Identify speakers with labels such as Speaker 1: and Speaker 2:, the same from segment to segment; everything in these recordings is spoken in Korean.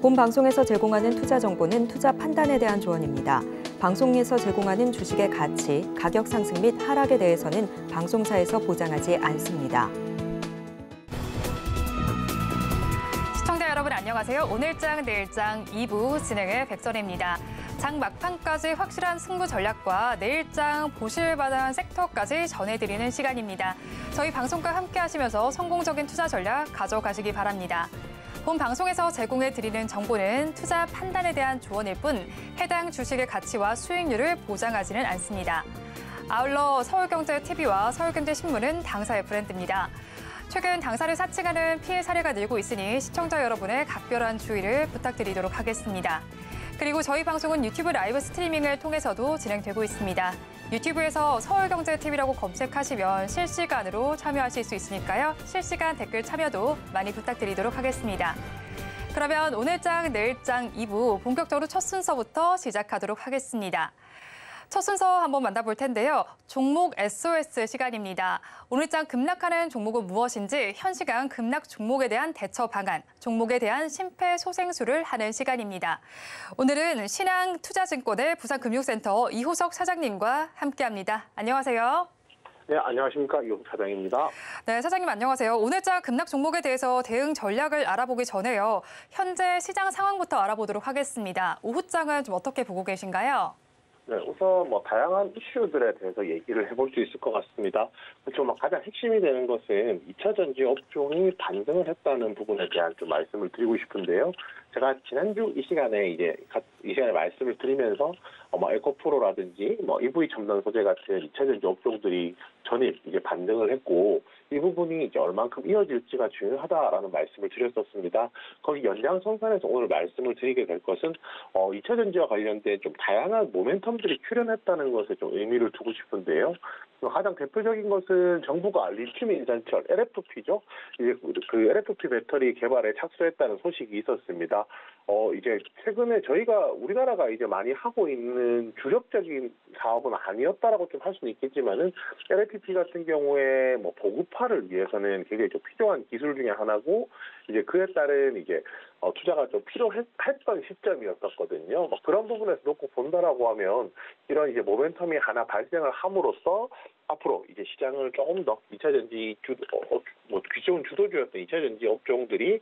Speaker 1: 본 방송에서 제공하는 투자 정보는 투자 판단에 대한 조언입니다. 방송에서 제공하는 주식의 가치, 가격 상승 및 하락에 대해서는 방송사에서 보장하지 않습니다.
Speaker 2: 시청자 여러분 안녕하세요. 오늘장 내일장 2부 진행의 백선혜입니다. 장 막판까지 확실한 승부 전략과 내일장 보실 만한 섹터까지 전해드리는 시간입니다. 저희 방송과 함께 하시면서 성공적인 투자 전략 가져가시기 바랍니다. 본 방송에서 제공해드리는 정보는 투자 판단에 대한 조언일 뿐 해당 주식의 가치와 수익률을 보장하지는 않습니다. 아울러 서울경제TV와 서울경제신문은 당사의 브랜드입니다. 최근 당사를 사칭하는 피해 사례가 늘고 있으니 시청자 여러분의 각별한 주의를 부탁드리도록 하겠습니다. 그리고 저희 방송은 유튜브 라이브 스트리밍을 통해서도 진행되고 있습니다. 유튜브에서 서울경제TV라고 검색하시면 실시간으로 참여하실 수 있으니까요. 실시간 댓글 참여도 많이 부탁드리도록 하겠습니다. 그러면 오늘장 내일장 2부 본격적으로 첫 순서부터 시작하도록 하겠습니다. 첫 순서 한번 만나볼 텐데요. 종목 SOS 시간입니다. 오늘장 급락하는 종목은 무엇인지 현 시간 급락 종목에 대한 대처 방안, 종목에 대한 심폐소생술을 하는 시간입니다. 오늘은 신앙투자증권의 부산금융센터 이호석 사장님과 함께합니다. 안녕하세요.
Speaker 3: 네, 안녕하십니까. 이호석 사장입니다.
Speaker 2: 네, 사장님 안녕하세요. 오늘장 급락 종목에 대해서 대응 전략을 알아보기 전에요. 현재 시장 상황부터 알아보도록 하겠습니다. 오후장은 좀 어떻게 보고 계신가요?
Speaker 3: 네, 우선 다양한 이슈들에 대해서 얘기를 해볼 수 있을 것 같습니다. 좀 가장 핵심이 되는 것은 2차 전지 업종이 반등을 했다는 부분에 대한 좀 말씀을 드리고 싶은데요. 제가 지난주 이 시간에 말씀을 드리면서 에코프로라든지 EV 첨단 소재 같은 2차 전지 업종들이 전일 반등을 했고 이 부분이 얼만큼 이어질지가 중요하다라는 말씀을 드렸었습니다. 거기 연장선상에서 오늘 말씀을 드리게 될 것은 2차 전지와 관련된 좀 다양한 모멘텀들이 출현했다는 것에 좀 의미를 두고 싶은데요. 가장 대표적인 것은 정부가 리튬 인산철 LFP죠. 이제 그 LFP 배터리 개발에 착수했다는 소식이 있었습니다. 이제 최근에 우리나라가 많이 하고 있는 주력적인 사업은 아니었다라고 좀 할 수는 있겠지만은 LFP 같은 경우에 보급화를 위해서는 굉장히 좀 필요한 기술 중에 하나고 이제 그에 따른 투자가 좀 필요했던 시점이었었거든요. 그런 부분에서 놓고 본다라고 하면 이런 모멘텀이 하나 발생을 함으로써 앞으로 시장을 조금 더 2차 전지 귀중 주도주였던 2차 전지 업종들이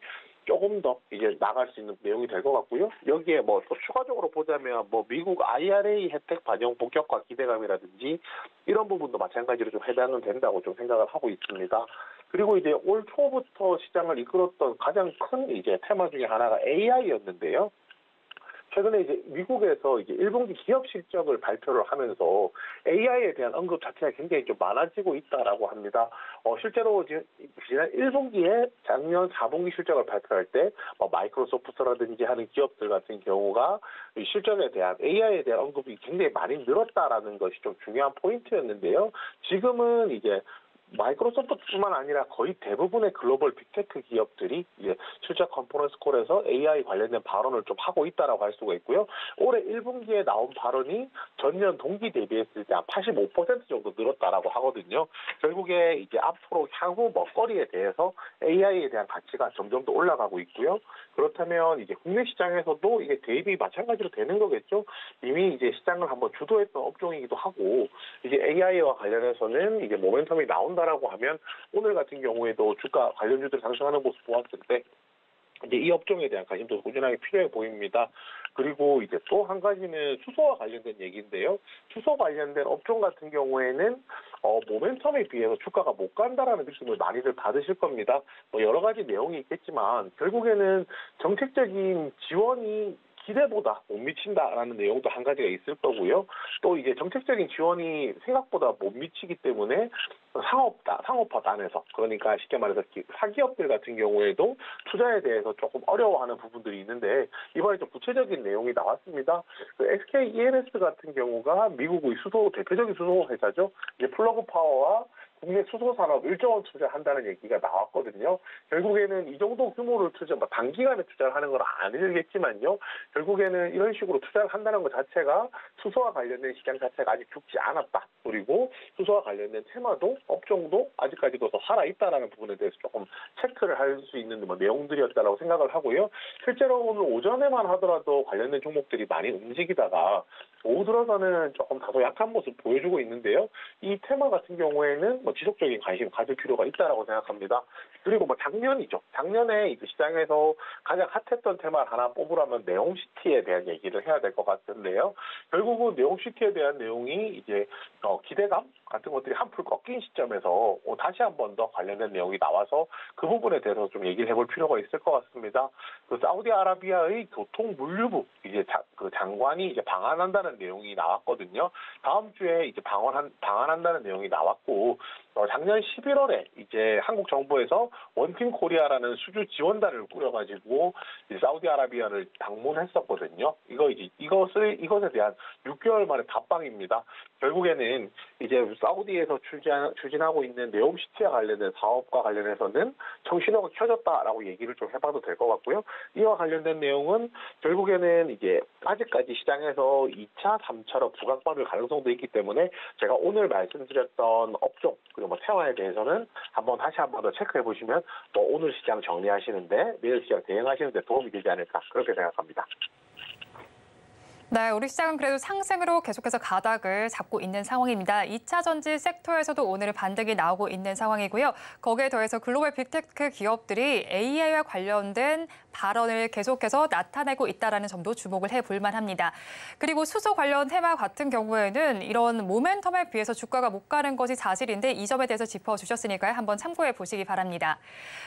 Speaker 3: 조금 더 나갈 수 있는 내용이 될 것 같고요. 여기에 또 추가적으로 보자면 미국 IRA 혜택 반영 본격화 기대감이라든지 이런 부분도 마찬가지로 좀 해당은 된다고 좀 생각을 하고 있습니다. 그리고 올 초부터 시장을 이끌었던 가장 큰 테마 중에 하나가 AI였는데요. 최근에 미국에서 1분기 기업 실적을 발표를 하면서 AI에 대한 언급 자체가 굉장히 좀 많아지고 있다라고 합니다. 실제로 지난 1분기에 작년 4분기 실적을 발표할 때 마이크로소프트라든지 하는 기업들 같은 경우가 실적에 대한 AI에 대한 언급이 굉장히 많이 늘었다라는 것이 좀 중요한 포인트였는데요. 지금은 마이크로소프트뿐만 아니라 거의 대부분의 글로벌 빅테크 기업들이 실적 컨퍼런스 콜에서 AI 관련된 발언을 좀 하고 있다라고 할 수가 있고요. 올해 1분기에 나온 발언이 전년 동기 대비했을 때 한 85% 정도 늘었다라고 하거든요. 결국에 앞으로 향후 먹거리에 대해서 AI에 대한 가치가 점점 더 올라가고 있고요. 그렇다면 국내 시장에서도 대입이 마찬가지로 되는 거겠죠. 이미 시장을 한번 주도했던 업종이기도 하고 AI와 관련해서는 모멘텀이 나온다라고 하면 오늘 같은 경우에도 주가 관련주들 상승하는 모습 보았을 때 이 업종에 대한 관심도 꾸준하게 필요해 보입니다. 그리고 또 한 가지는 수소와 관련된 얘기인데요. 수소 관련된 업종 같은 경우에는 모멘텀에 비해서 주가가 못 간다라는 느낌을 많이들 받으실 겁니다. 여러 가지 내용이 있겠지만 결국에는 정책적인 지원이 기대보다 못 미친다라는 내용도 한 가지가 있을 거고요. 또 정책적인 지원이 생각보다 못 미치기 때문에 상업화 단에서 그러니까 쉽게 말해서 사기업들 같은 경우에도 투자에 대해서 조금 어려워하는 부분들이 있는데 이번에 좀 구체적인 내용이 나왔습니다. SK E&S 같은 경우가 미국의 대표적인 수소 회사죠. 플러그 파워와 국내 수소 산업 1조 원 투자한다는 얘기가 나왔거든요. 결국에는 이 정도 규모를 단기간에 투자를 하는 건 아니겠지만요. 결국에는 이런 식으로 투자를 한다는 것 자체가 수소와 관련된 시장 자체가 아직 죽지 않았다. 그리고 수소와 관련된 테마도 업종도 아직까지도 더 살아있다라는 부분에 대해서 조금 체크를 할 수 있는 내용들이었다라고 생각을 하고요. 실제로 오늘 오전에만 하더라도 관련된 종목들이 많이 움직이다가 오후 들어서는 조금 다소 약한 모습 보여주고 있는데요. 이 테마 같은 경우에는 지속적인 관심 가질 필요가 있다라고 생각합니다. 그리고 작년이죠. 작년에 이제 시장에서 가장 핫했던 테마를 하나 뽑으라면 네옴시티에 대한 얘기를 해야 될 것 같은데요. 결국은 네옴시티에 대한 내용이 이제 기대감 같은 것들이 한풀 꺾인 시점에서 다시 한 번 더 관련된 내용이 나와서 그 부분에 대해서 좀 얘기를 해볼 필요가 있을 것 같습니다. 그 사우디아라비아의 교통물류부 이제 그 장관이 이제 방한한다는 내용이 나왔거든요. 다음 주에 이제 방한한다는 내용이 나왔고 작년 11월에 이제 한국 정부에서 원팀 코리아라는 수주 지원단을 꾸려가지고 이제 사우디아라비아를 방문했었거든요. 이것에 대한 6개월 만에 답방입니다. 결국에는 이제 사우디에서 추진하고 있는 네옴시티와 관련된 사업과 관련해서는 청신호가 켜졌다라고 얘기를 좀 해봐도 될 것 같고요. 이와 관련된 내용은 결국에는 이제 아직까지 시장에서 2차, 3차로 부각받을 가능성도 있기 때문에 제가 오늘 말씀드렸던 업종 그리고 테마에 대해서는 다시 한 번 더 체크해 보시면 오늘 시장 정리하시는데 내일 시장 대응하시는데 도움이 되지 않을까 그렇게 생각합니다.
Speaker 2: 네, 우리 시장은 그래도 상승으로 계속해서 가닥을 잡고 있는 상황입니다. 2차 전지 섹터에서도 오늘 반등이 나오고 있는 상황이고요. 거기에 더해서 글로벌 빅테크 기업들이 AI와 관련된 발언을 계속해서 나타내고 있다는 점도 주목을 해볼 만합니다. 그리고 수소 관련 테마 같은 경우에는 이런 모멘텀에 비해서 주가가 못 가는 것이 사실인데 이 점에 대해서 짚어주셨으니까요. 한번 참고해 보시기 바랍니다.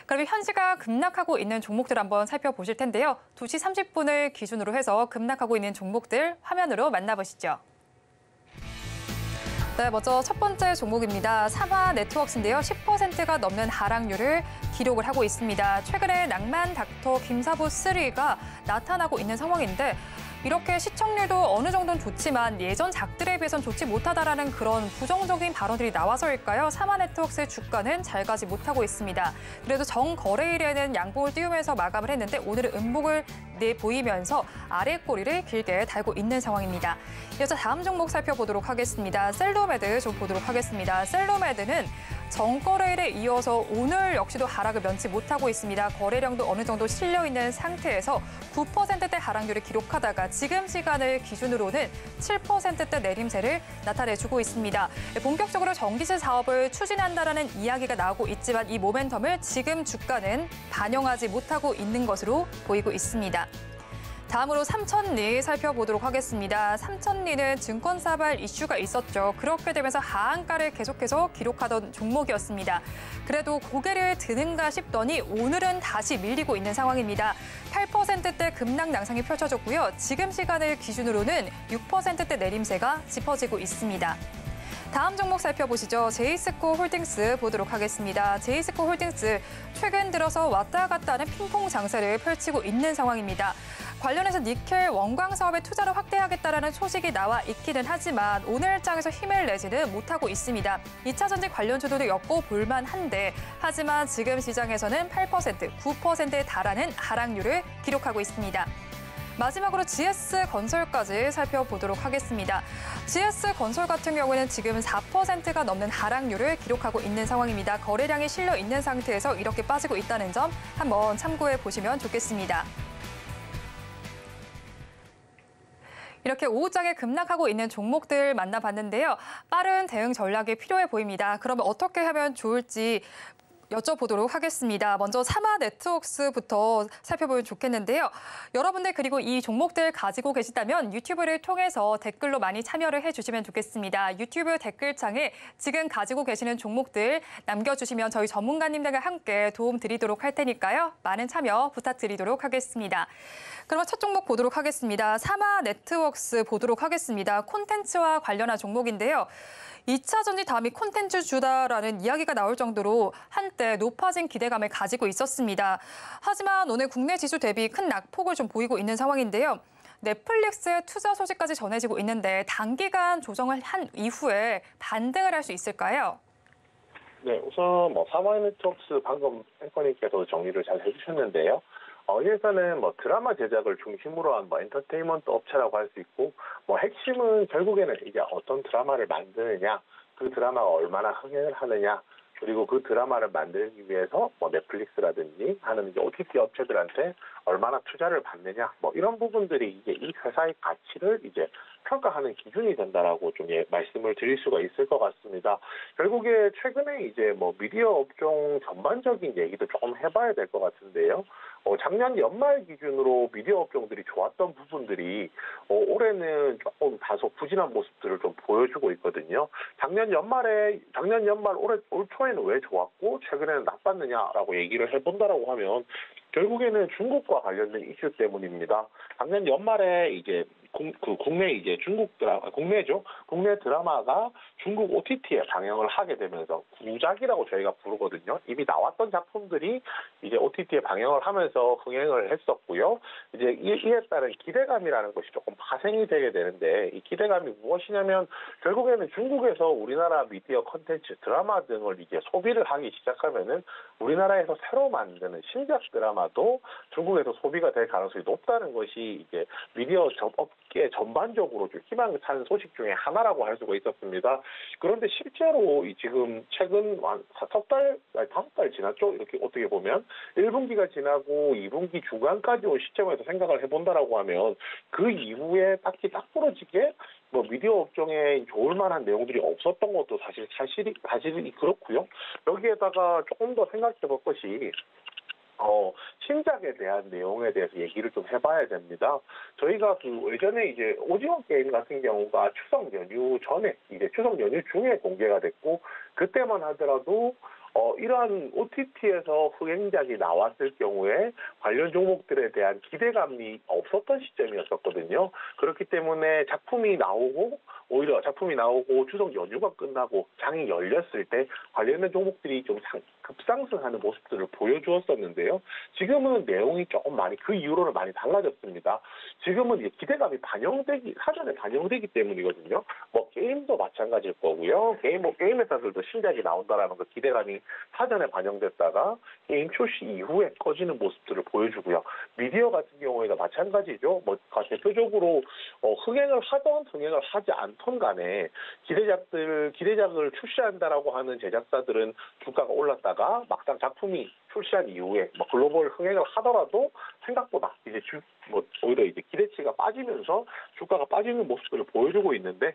Speaker 2: 그러면 현시가 급락하고 있는 종목들 한번 살펴보실 텐데요. 2시 30분을 기준으로 해서 급락하고 있는 종목들 화면으로 만나보시죠. 네, 먼저 첫 번째 종목입니다. 삼화네트워크스인데요. 10%가 넘는 하락률을 기록을 하고 있습니다. 최근에 낭만 닥터 김사부 3가 나타나고 있는 상황인데 이렇게 시청률도 어느 정도는 좋지만 예전 작들에 비해선 좋지 못하다라는 그런 부정적인 발언들이 나와서일까요? 삼화네트워크스의 주가는 잘 가지 못하고 있습니다. 그래도 정거래일에는 양봉을 띄우면서 마감을 했는데 오늘은 음봉을 내보이면서 아래 꼬리를 길게 달고 있는 상황입니다. 이어서 다음 종목 살펴보도록 하겠습니다. 셀로메드 좀 보도록 하겠습니다. 셀로메드는 정거래일에 이어서 오늘 역시도 하락을 면치 못하고 있습니다. 거래량도 어느 정도 실려 있는 상태에서 9%대 하락률을 기록하다가 지금 시간을 기준으로는 7%대 내림세를 나타내주고 있습니다. 본격적으로 전기세 사업을 추진한다라는 이야기가 나오고 있지만 이 모멘텀을 지금 주가는 반영하지 못하고 있는 것으로 보이고 있습니다. 다음으로 삼천리 살펴보도록 하겠습니다. 삼천리는 증권사발 이슈가 있었죠. 그렇게 되면서 하한가를 계속해서 기록하던 종목이었습니다. 그래도 고개를 드는가 싶더니 오늘은 다시 밀리고 있는 상황입니다. 8%대 급락 양상이 펼쳐졌고요. 지금 시간을 기준으로는 6%대 내림세가 짚어지고 있습니다. 다음 종목 살펴보시죠. 제이스코 홀딩스 보도록 하겠습니다. 제이스코 홀딩스 최근 들어서 왔다 갔다 하는 핑퐁 장세를 펼치고 있는 상황입니다. 관련해서 니켈 원광 사업에 투자를 확대하겠다라는 소식이 나와 있기는 하지만 오늘장에서 힘을 내지는 못하고 있습니다. 2차 전지 관련주도 엮고 볼만한데 하지만 지금 시장에서는 8%, 9%에 달하는 하락률을 기록하고 있습니다. 마지막으로 GS건설까지 살펴보도록 하겠습니다. GS건설 같은 경우에는 지금 4%가 넘는 하락률을 기록하고 있는 상황입니다. 거래량이 실려 있는 상태에서 이렇게 빠지고 있다는 점 한번 참고해 보시면 좋겠습니다. 이렇게 오후장에 급락하고 있는 종목들 만나봤는데요. 빠른 대응 전략이 필요해 보입니다. 그러면 어떻게 하면 좋을지 여쭤보도록 하겠습니다. 먼저 삼화네트워크스부터 살펴보면 좋겠는데요. 여러분들 그리고 이 종목들 가지고 계시다면 유튜브를 통해서 댓글로 많이 참여를 해주시면 좋겠습니다. 유튜브 댓글창에 지금 가지고 계시는 종목들 남겨주시면 저희 전문가님들과 함께 도움 드리도록 할 테니까요. 많은 참여 부탁드리도록 하겠습니다. 그럼 첫 종목 보도록 하겠습니다. 삼화네트워크스 보도록 하겠습니다. 콘텐츠와 관련한 종목인데요. 2차 전지 다음이 콘텐츠주다라는 이야기가 나올 정도로 한때 높아진 기대감을 가지고 있었습니다. 하지만 오늘 국내 지수 대비 큰 낙폭을 좀 보이고 있는 상황인데요. 넷플릭스의 투자 소식까지 전해지고 있는데 단기간 조정을 한 이후에 반등을 할 수 있을까요?
Speaker 3: 네, 우선 사마이네트웍스 방금 앵커님께서 정리를 잘 해주셨는데요. 여기에서는 드라마 제작을 중심으로 한 엔터테인먼트 업체라고 할 수 있고, 핵심은 결국에는 이제 어떤 드라마를 만드느냐, 그 드라마가 얼마나 흥행을 하느냐, 그리고 그 드라마를 만들기 위해서 넷플릭스라든지 하는 이제 OTT 업체들한테 얼마나 투자를 받느냐, 이런 부분들이 이제 이 회사의 가치를 이제 평가하는 기준이 된다라고 좀 말씀을 드릴 수가 있을 것 같습니다. 결국에 최근에 이제 미디어 업종 전반적인 얘기도 조금 해봐야 될 것 같은데요. 작년 연말 기준으로 미디어 업종들이 좋았던 부분들이 올해는 조금 다소 부진한 모습들을 좀 보여주고 있거든요. 작년 연말 올 초에는 왜 좋았고 최근에는 나빴느냐라고 얘기를 해본다라고 하면 결국에는 중국과 관련된 이슈 때문입니다. 작년 연말에 이제 국내 이제 국내 드라마가 중국 OTT에 방영을 하게 되면서 구작이라고 저희가 부르거든요. 이미 나왔던 작품들이 이제 OTT에 방영을 하면서 흥행을 했었고요. 이제 이에 따른 기대감이라는 것이 조금 파생이 되게 되는데 이 기대감이 무엇이냐면 결국에는 중국에서 우리나라 미디어 콘텐츠 드라마 등을 이제 소비를 하기 시작하면은 우리나라에서 새로 만드는 신작 드라마도 중국에서 소비가 될 가능성이 높다는 것이 이제 미디어 업계 전반적으로 좀 희망을 타는 소식 중에 하나라고 할 수가 있었습니다. 그런데 실제로 지금 최근 다섯 달 지났죠? 이렇게 어떻게 보면 1분기가 지나고 2분기 중간까지 온 시점에서 생각을 해본다라고 하면 그 이후에 딱히 딱 부러지게 미디어 업종에 좋을 만한 내용들이 없었던 것도 사실이 그렇고요. 여기에다가 조금 더 생각해 볼 것이 신작에 대한 내용에 대해서 얘기를 좀 해봐야 됩니다. 저희가 예전에 이제 오징어 게임 같은 경우가 추석 연휴 전에 이제 추석 연휴 중에 공개가 됐고 그때만 하더라도 이러한 OTT에서 흥행작이 나왔을 경우에 관련 종목들에 대한 기대감이 없었던 시점이었었거든요. 그렇기 때문에 작품이 나오고 추석 연휴가 끝나고 장이 열렸을 때 관련된 종목들이 좀 급상승하는 모습들을 보여주었었는데요. 지금은 내용이 조금 그 이후로는 많이 달라졌습니다. 지금은 이제 기대감이 사전에 반영되기 때문이거든요. 게임도 마찬가지일 거고요. 게임 회사들도 신작이 나온다라는 그 기대감이 사전에 반영됐다가 게임 출시 이후에 꺼지는 모습들을 보여주고요. 미디어 같은 경우에도 마찬가지죠. 대표적으로 흥행을 하지 않던 간에 기대작을 출시한다라고 하는 제작사들은 주가가 올랐다가 막상 작품이 출시한 이후에 글로벌 흥행을 하더라도 생각보다 이제 오히려 이제 기대치가 빠지면서 주가가 빠지는 모습들을 보여주고 있는데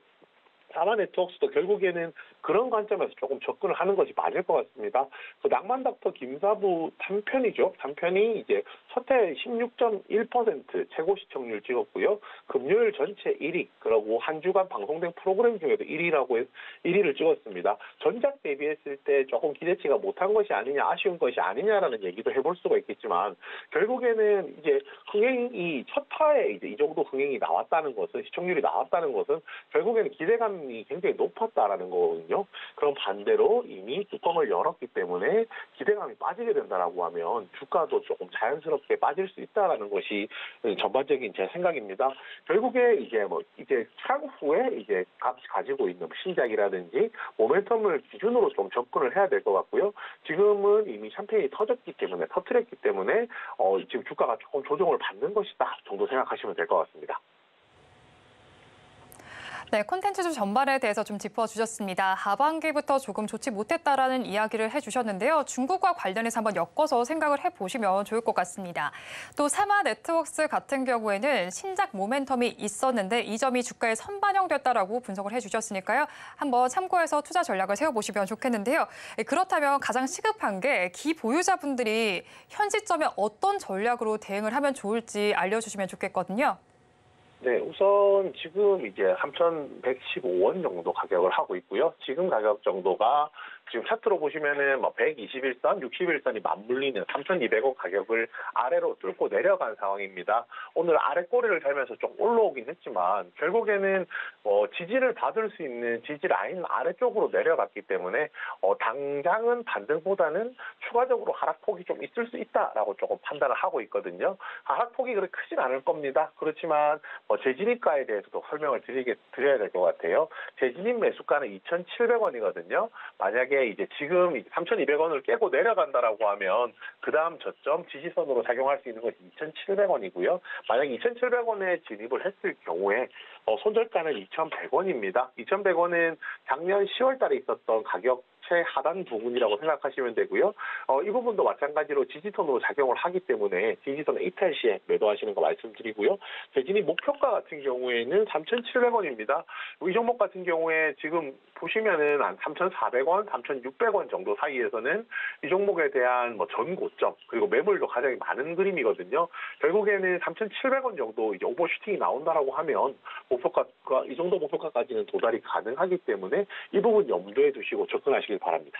Speaker 3: 사마네트웍스도 결국에는 그런 관점에서 조금 접근을 하는 것이 맞을 것 같습니다. 낭만닥터 김사부 3편이죠. 3편이 이제 첫회 16.1% 최고 시청률 찍었고요. 금요일 전체 1위, 그리고 한 주간 방송된 프로그램 중에도 1위를 찍었습니다. 전작 대비했을 때 조금 기대치가 못한 것이 아니냐, 아쉬운 것이 아니냐라는 얘기도 해볼 수가 있겠지만 결국에는 이제 흥행이 첫 화에 이제 이 정도 흥행이 나왔다는 것은 시청률이 나왔다는 것은 결국에는 기대감이 굉장히 높았다라는 거거든요. 그럼 반대로 이미 뚜껑을 열었기 때문에 기대감이 빠지게 된다라고 하면 주가도 조금 자연스럽게 빠질 수 있다라는 것이 전반적인 제 생각입니다. 결국에 이제 향후에 이제 가지고 있는 신작이라든지 모멘텀을 기준으로 좀 접근을 해야 될 것 같고요. 지금은 이미 샴페인이 터뜨렸기 때문에 지금 주가가 조금 조정을 받는 것이다 정도 생각하시면 될 것 같습니다.
Speaker 2: 네, 콘텐츠주 전반에 대해서 좀 짚어주셨습니다. 하반기부터 조금 좋지 못했다라는 이야기를 해주셨는데요. 중국과 관련해서 한번 엮어서 생각을 해보시면 좋을 것 같습니다. 또 사마네트웍스 같은 경우에는 신작 모멘텀이 있었는데 이 점이 주가에 선반영됐다라고 분석을 해주셨으니까요. 한번 참고해서 투자 전략을 세워보시면 좋겠는데요. 그렇다면 가장 시급한 게 기보유자분들이 현 시점에 어떤 전략으로 대응을 하면 좋을지 알려주시면 좋겠거든요.
Speaker 3: 네, 우선 지금 이제 3,115원 정도 가격을 하고 있고요. 지금 가격 정도가 지금 차트로 보시면은 121선, 61선이 맞물리는 3,200원 가격을 아래로 뚫고 내려간 상황입니다. 오늘 아래 꼬리를 달면서 좀 올라오긴 했지만 결국에는 지지를 받을 수 있는 지지 라인 아래쪽으로 내려갔기 때문에 당장은 반등보다는 추가적으로 하락폭이 좀 있을 수 있다라고 조금 판단을 하고 있거든요. 하락폭이 그렇게 크진 않을 겁니다. 그렇지만 재진입가에 대해서도 설명을 드려야 될 것 같아요. 재진입 매수가는 2,700원이거든요. 만약에 근데 이제 지금 3,200원을 깨고 내려간다라고 하면 그 다음 저점 지지선으로 작용할 수 있는 것이 2,700원이고요. 만약 2,700원에 진입을 했을 경우에 손절가는 2,100원입니다. 2,100원은 작년 10월 달에 있었던 가격 최하단 부분이라고 생각하시면 되고요. 이 부분도 마찬가지로 지지선으로 작용을 하기 때문에 지지선 이탈 시에 매도하시는 거 말씀드리고요. 재진입 목표가 같은 경우에는 3,700원입니다. 이 종목 같은 경우에 지금 보시면은 한 3,400원, 3,600원 정도 사이에서는 이 종목에 대한 전 고점 그리고 매물도 가장 많은 그림이거든요. 결국에는 3,700원 정도 이제 오버슈팅이 나온다라고 하면 목표가 이 정도 목표가까지는 도달이 가능하기 때문에 이 부분 염두에 두시고 접근하시길 바랍니다.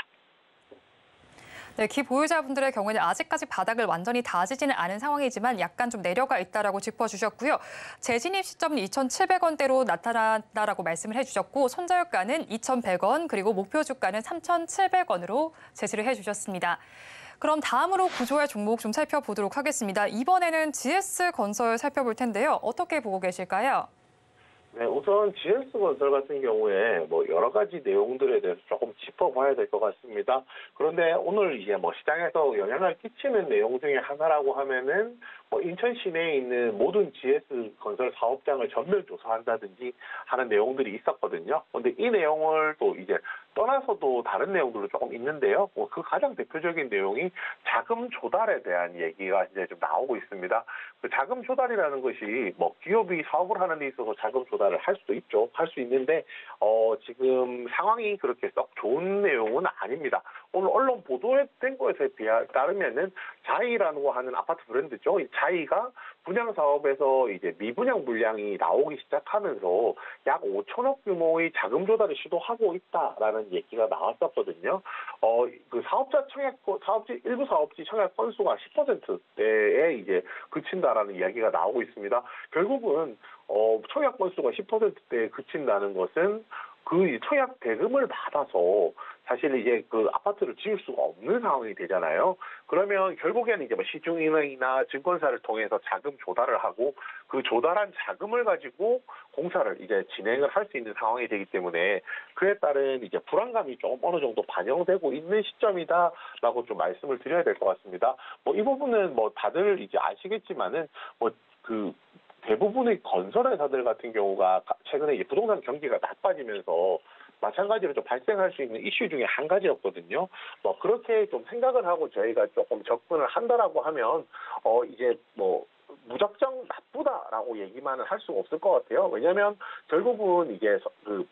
Speaker 2: 네, 기보유자분들의 경우에는 아직까지 바닥을 완전히 다지지는 않은 상황이지만 약간 좀 내려가 있다라고 짚어주셨고요. 재진입 시점은 2,700원대로 나타난다라고 말씀을 해주셨고 손절가는 2,100원 그리고 목표 주가는 3,700원으로 제시를 해주셨습니다. 그럼 다음으로 구조의 종목 좀 살펴보도록 하겠습니다. 이번에는 GS건설 살펴볼 텐데요. 어떻게 보고 계실까요?
Speaker 3: 네, 우선 GS건설 같은 경우에 여러 가지 내용들에 대해서 조금 짚어봐야 될 것 같습니다. 그런데 오늘 이제 시장에서 영향을 끼치는 내용 중에 하나라고 하면은 인천 시내에 있는 모든 GS건설 사업장을 전면 조사한다든지 하는 내용들이 있었거든요. 그런데 이 내용을 또 이제 떠나서도 다른 내용들도 조금 있는데요. 그 가장 대표적인 내용이 자금 조달에 대한 얘기가 이제 좀 나오고 있습니다. 그 자금 조달이라는 것이 기업이 사업을 하는 데 있어서 자금 조달을 할 수도 있죠. 할 수 있는데 지금 상황이 그렇게 썩 좋은 내용은 아닙니다. 오늘 언론 보도된 것에 따르면은 자이라고 하는 아파트 브랜드죠. 이 자이가 분양 사업에서 이제 미분양 물량이 나오기 시작하면서 약 5천억 규모의 자금 조달을 시도하고 있다라는 얘기가 나왔었거든요. 그 일부 사업지 청약 건수가 10%대에 이제 그친다라는 이야기가 나오고 있습니다. 결국은 청약 건수가 10%대에 그친다는 것은 그 청약 대금을 받아서 사실 이제 그 아파트를 지을 수가 없는 상황이 되잖아요. 그러면 결국에는 이제 시중은행이나 증권사를 통해서 자금 조달을 하고 그 조달한 자금을 가지고 공사를 이제 진행을 할 수 있는 상황이 되기 때문에 그에 따른 이제 불안감이 조금 어느 정도 반영되고 있는 시점이다라고 좀 말씀을 드려야 될 것 같습니다. 이 부분은 다들 이제 아시겠지만은 그 대부분의 건설회사들 같은 경우가 최근에 이제 부동산 경기가 나빠지면서 마찬가지로 좀 발생할 수 있는 이슈 중에 한 가지였거든요. 그렇게 좀 생각을 하고 저희가 조금 접근을 한다라고 하면 이제 무작정 나쁘다라고 얘기만은 할 수가 없을 것 같아요. 왜냐하면 결국은 이게 그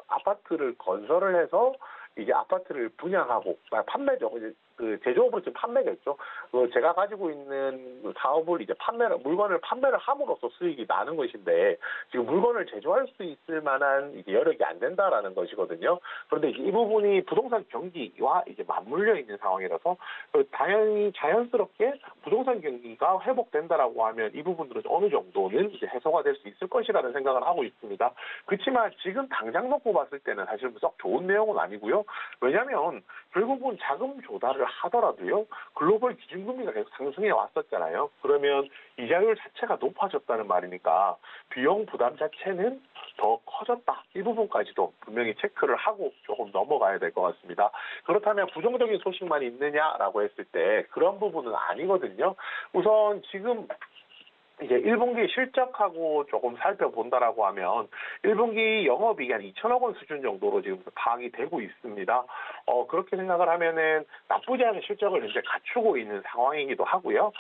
Speaker 3: 아파트를 건설을 해서 이제 아파트를 분양하고 판매죠. 이제 그 제조업으로 지금 판매겠죠. 제가 가지고 있는 사업을 이제 물건을 판매를 함으로써 수익이 나는 것인데 지금 물건을 제조할 수 있을 만한 이제 여력이 안 된다라는 것이거든요. 그런데 이제 이 부분이 부동산 경기와 이제 맞물려 있는 상황이라서 당연히 자연스럽게 부동산 경기가 회복된다라고 하면 이 부분들은 어느 정도는 이제 해소가 될 수 있을 것이라는 생각을 하고 있습니다. 그렇지만 지금 당장 놓고 봤을 때는 사실 썩 좋은 내용은 아니고요. 왜냐하면 결국은 자금 조달을 하더라도요. 글로벌 기준금리가 계속 상승해 왔었잖아요. 그러면 이자율 자체가 높아졌다는 말이니까 비용 부담 자체는 더 커졌다. 이 부분까지도 분명히 체크를 하고 조금 넘어가야 될 것 같습니다. 그렇다면 부정적인 소식만 있느냐라고 했을 때 그런 부분은 아니거든요. 우선 지금 이제 1분기 실적하고 조금 살펴본다라고 하면 1분기 영업이익이 한 2천억 원 수준 정도로 지금 파악이 되고 있습니다. 그렇게 생각을 하면은 나쁘지 않은 실적을 이제 갖추고 있는 상황이기도 하고요.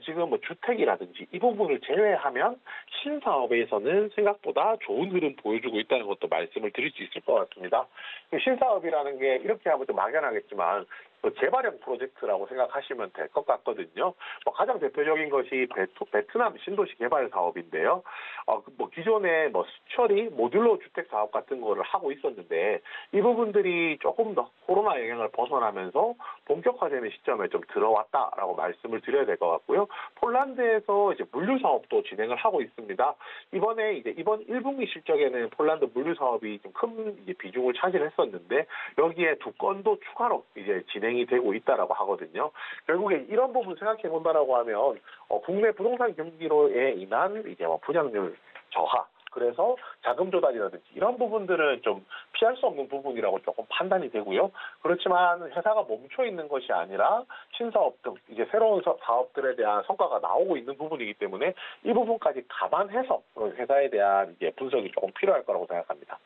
Speaker 3: 지금 주택이라든지 이 부분을 제외하면 신사업에서는 생각보다 좋은 흐름 보여주고 있다는 것도 말씀을 드릴 수 있을 것 같습니다. 신사업이라는 게 이렇게 하면 좀 막연하겠지만 재발형 프로젝트라고 생각하시면 될 것 같거든요. 가장 대표적인 것이 베트남 신도시 개발 사업인데요. 기존에 수처리 모듈러 주택 사업 같은 거를 하고 있었는데 이 부분들이 조금 더 코로나 영향을 벗어나면서 본격화되는 시점에 좀 들어왔다라고 말씀을 드려야 될 것 같고요. 폴란드에서 이제 물류 사업도 진행을 하고 있습니다. 이번 1분기 실적에는 폴란드 물류 사업이 좀 큰 비중을 차지했었는데 여기에 2건도 추가로 이제 진행이 되고 있다라고 하거든요. 결국에 이런 부분 생각해 본다라고 하면 국내 부동산 경기로에 인한 이제 분양률 저하 그래서 자금 조달이라든지 이런 부분들은 좀 피할 수 없는 부분이라고 조금 판단이 되고요. 그렇지만 회사가 멈춰 있는 것이 아니라 신사업 등 이제 새로운 사업들에 대한 성과가 나오고 있는 부분이기 때문에 이 부분까지 감안해서 회사에 대한 이제 분석이 조금 필요할 거라고 생각합니다.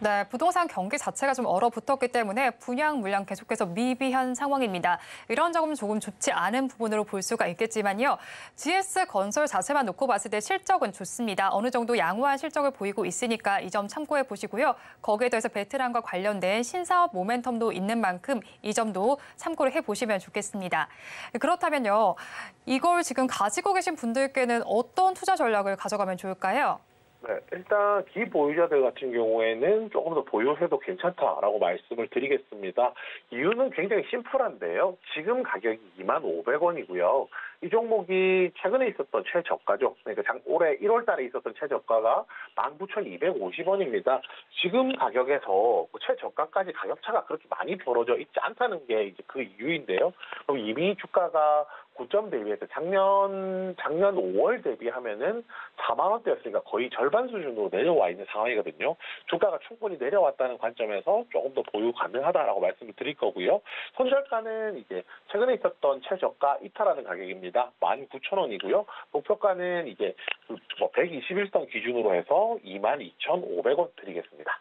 Speaker 2: 네, 부동산 경기 자체가 좀 얼어붙었기 때문에 분양 물량 계속해서 미비한 상황입니다. 이런 점은 조금 좋지 않은 부분으로 볼 수가 있겠지만요. GS건설 자체만 놓고 봤을 때 실적은 좋습니다. 어느 정도 양호한 실적을 보이고 있으니까 이 점 참고해 보시고요. 거기에 더해서 베트남과 관련된 신사업 모멘텀도 있는 만큼 이 점도 참고를 해보시면 좋겠습니다. 그렇다면요, 이걸 지금 가지고 계신 분들께는 어떤 투자 전략을 가져가면 좋을까요?
Speaker 3: 네, 일단 기보유자들 같은 경우에는 조금 더 보유해도 괜찮다라고 말씀을 드리겠습니다. 이유는 굉장히 심플한데요. 지금 가격이 25,500원이고요. 이 종목이 최근에 있었던 최저가죠. 그러니까 올해 1월 달에 있었던 최저가가 19,250원입니다. 지금 가격에서 최저가까지 가격차가 그렇게 많이 벌어져 있지 않다는 게 이제 그 이유인데요. 그럼 이미 주가가 고점 대비해서 작년 5월 대비하면은 4만 원대였으니까 거의 절반 수준으로 내려와 있는 상황이거든요. 주가가 충분히 내려왔다는 관점에서 조금 더 보유 가능하다라고 말씀을 드릴 거고요. 손절가는 이제 최근에 있었던 최저가 이탈하는 가격입니다. 19,000원이고요. 목표가는 이제 121선 기준으로 해서 22,500원 드리겠습니다.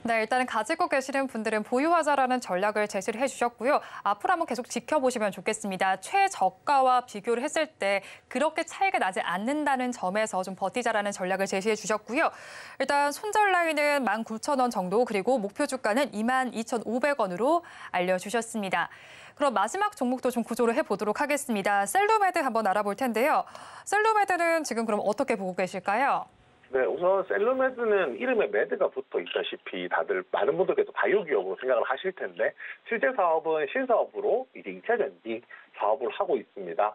Speaker 2: 네, 일단은 가지고 계시는 분들은 보유하자라는 전략을 제시를 해주셨고요. 앞으로 한번 계속 지켜보시면 좋겠습니다. 최저가와 비교를 했을 때 그렇게 차이가 나지 않는다는 점에서 좀 버티자라는 전략을 제시해 주셨고요. 일단 손절 라인은 19,000원 정도, 그리고 목표 주가는 22,500원으로 알려주셨습니다. 그럼 마지막 종목도 좀 구조를 해보도록 하겠습니다. 셀루메드 한번 알아볼 텐데요. 셀루메드는 지금 그럼 어떻게 보고 계실까요?
Speaker 3: 네, 우선 셀루메드는 이름에 매드가 붙어 있다시피 다들 많은 분들께서 바이오 기업으로 생각을 하실 텐데 실제 사업은 신사업으로 이제 2차 전지 사업을 하고 있습니다.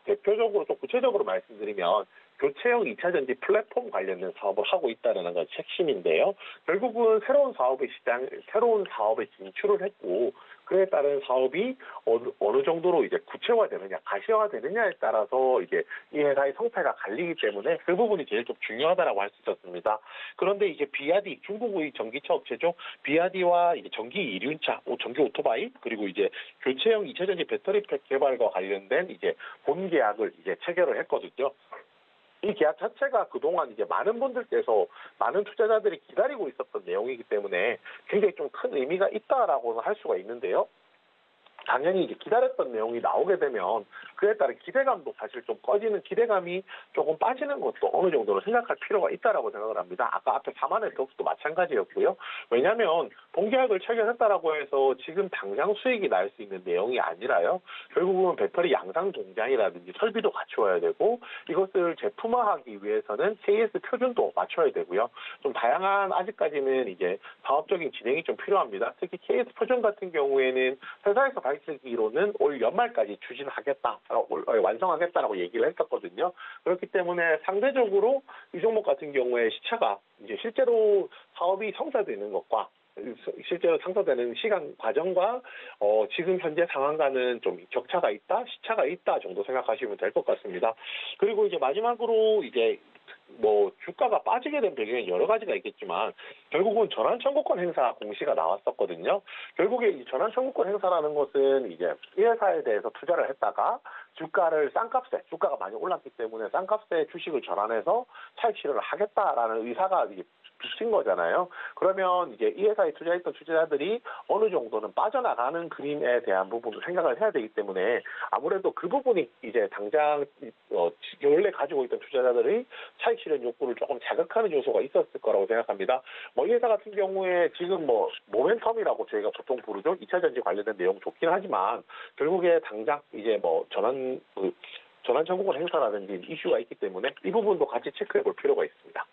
Speaker 3: 대표적으로 좀 구체적으로 말씀드리면 교체형 2차 전지 플랫폼 관련된 사업을 하고 있다는 것이 핵심인데요. 결국은 새로운 사업에 진출을 했고 그에 따른 사업이 어느 정도로 이제 구체화되느냐, 가시화되느냐에 따라서 이제 이 회사의 성패가 갈리기 때문에 그 부분이 제일 좀 중요하다라고 할 수 있었습니다. 그런데 이제 비아디, 중국의 전기차 업체죠. 비아디와 이제 전기 이륜차, 전기 오토바이, 그리고 이제 교체형 2차 전지 배터리팩 개발과 관련된 이제 본 계약을 이제 체결을 했거든요. 이 계약 자체가 그동안 이제 많은 분들께서 많은 투자자들이 기다리고 있었던 내용이기 때문에 굉장히 좀 큰 의미가 있다라고는 할 수가 있는데요. 당연히 이제 기다렸던 내용이 나오게 되면 그에 따른 기대감도 사실 좀 꺼지는 기대감이 조금 빠지는 것도 어느 정도로 생각할 필요가 있다라고 생각을 합니다. 아까 앞에 4만의 덕도 마찬가지였고요. 왜냐하면 본계약을 체결했다라고 해서 지금 당장 수익이 날 수 있는 내용이 아니라요. 결국은 배터리 양산 공장이라든지 설비도 갖추어야 되고 이것을 제품화하기 위해서는 KS 표준도 맞춰야 되고요. 좀 다양한 아직까지는 이제 사업적인 진행이 좀 필요합니다. 특히 KS 표준 같은 경우에는 회사에서 밝히기로는 올 연말까지 추진하겠다, 완성하겠다라고 얘기를 했었거든요. 그렇기 때문에 상대적으로 이 종목 같은 경우에 시차가 이제 실제로 사업이 성사되는 것과 실제로 상사되는 시간 과정과 지금 현재 상황과는 좀 격차가 있다, 시차가 있다 정도 생각하시면 될 것 같습니다. 그리고 이제 마지막으로 이제 주가가 빠지게 된 배경이 여러 가지가 있겠지만 결국은 전환 청구권 행사 공시가 나왔었거든요. 결국에 이 전환 청구권 행사라는 것은 이제 이 회사에 대해서 투자를 했다가 주가를 주가가 많이 올랐기 때문에 싼값에 주식을 전환해서 차익 실현을 하겠다라는 의사가 이제 비친 거잖아요. 그러면 이제 이 회사에 투자했던 투자자들이 어느 정도는 빠져나가는 그림에 대한 부분을 생각을 해야 되기 때문에 아무래도 그 부분이 이제 당장 원래 가지고 있던 투자자들의 차익 실현 욕구를 조금 자극하는 요소가 있었을 거라고 생각합니다. 이 회사 같은 경우에 지금 모멘텀이라고 저희가 보통 부르죠. 2차 전지 관련된 내용 좋긴 하지만 결국에 당장 이제 전환 청구권 행사라든지 이슈가 있기 때문에 이 부분도 같이 체크해 볼 필요가 있습니다.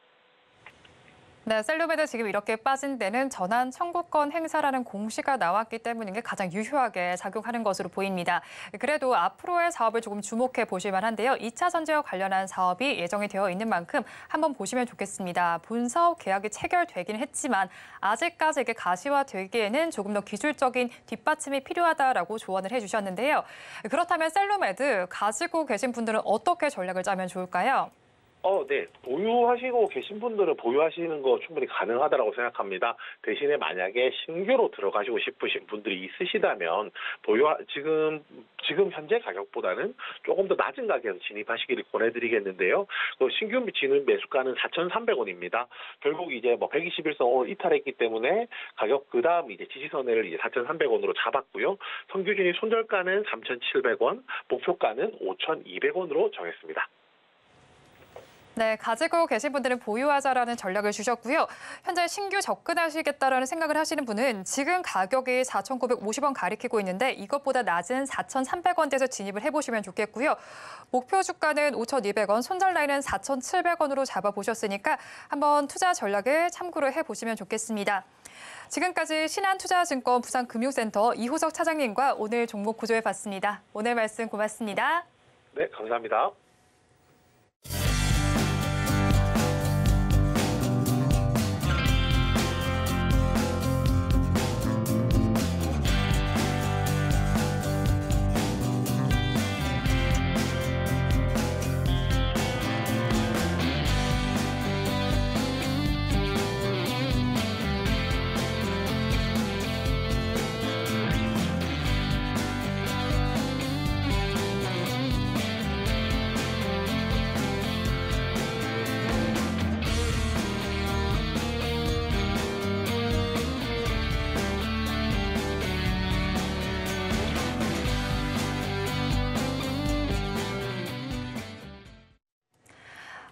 Speaker 2: 네, 셀루메드 지금 이렇게 빠진 데는 전환 청구권 행사라는 공시가 나왔기 때문인 게 가장 유효하게 작용하는 것으로 보입니다. 그래도 앞으로의 사업을 조금 주목해 보실 만한데요. 2차 전지와 관련한 사업이 예정이 되어 있는 만큼 한번 보시면 좋겠습니다. 본 사업 계약이 체결되긴 했지만 아직까지 이게 가시화되기에는 조금 더 기술적인 뒷받침이 필요하다라고 조언을 해주셨는데요. 그렇다면 셀루메드 가지고 계신 분들은 어떻게 전략을 짜면 좋을까요?
Speaker 3: 네. 보유하시고 계신 분들은 보유하시는 거 충분히 가능하다고 생각합니다. 대신에 만약에 신규로 들어가시고 싶으신 분들이 있으시다면 지금 현재 가격보다는 조금 더 낮은 가격에서 진입하시기를 권해드리겠는데요. 신규 진입 매수가는 4,300원입니다. 결국 이제 121선 이탈했기 때문에 가격 그다음 이제 지지선을 이제 4,300원으로 잡았고요. 선규 진입 손절가는 3,700원, 목표가는 5,200원으로 정했습니다.
Speaker 2: 네, 가지고 계신 분들은 보유하자라는 전략을 주셨고요. 현재 신규 접근하시겠다라는 생각을 하시는 분은 지금 가격이 4,950원 가리키고 있는데 이것보다 낮은 4,300원대에서 진입을 해보시면 좋겠고요. 목표 주가는 5,200원, 손절 라인은 4,700원으로 잡아보셨으니까 한번 투자 전략을 참고를 해보시면 좋겠습니다. 지금까지 신한투자증권 부산금융센터 이호석 차장님과 오늘 종목 구조해봤습니다. 오늘 말씀 고맙습니다.
Speaker 3: 네, 감사합니다.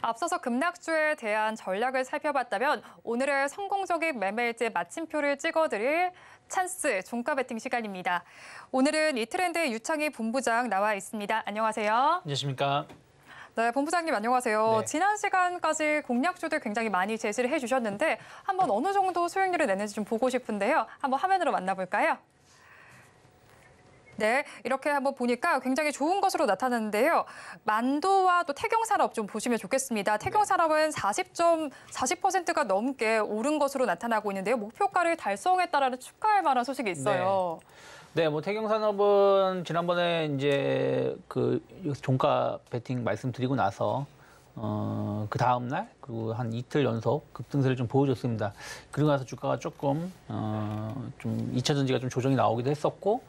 Speaker 2: 앞서서 급락주에 대한 전략을 살펴봤다면 오늘의 성공적인 매매일지 마침표를 찍어드릴 찬스 종가 베팅 시간입니다. 오늘은 이트렌드 유창희 본부장 나와 있습니다. 안녕하세요.
Speaker 4: 안녕하십니까.
Speaker 2: 네, 본부장님 안녕하세요.
Speaker 4: 네.
Speaker 2: 지난 시간까지 공략주들 굉장히 많이 제시를 해주셨는데 한번 어느 정도 수익률을 내는지 좀 보고 싶은데요. 한번 화면으로 만나볼까요? 네, 이렇게 한번 보니까 굉장히 좋은 것으로 나타나는데요. 만도와 또 태경산업 좀 보시면 좋겠습니다. 태경산업은 40%가 넘게 오른 것으로 나타나고 있는데요. 목표가를 달성했다라는 축하할 만한 소식이 있어요.
Speaker 4: 네, 태경산업은 지난번에 이제 그 종가 베팅 말씀드리고 나서 그 다음 날 그리고 한 이틀 연속 급등세를 좀 보여줬습니다. 그리고 나서 주가가 조금 좀 2차 전지가 좀 조정이 나오기도 했었고.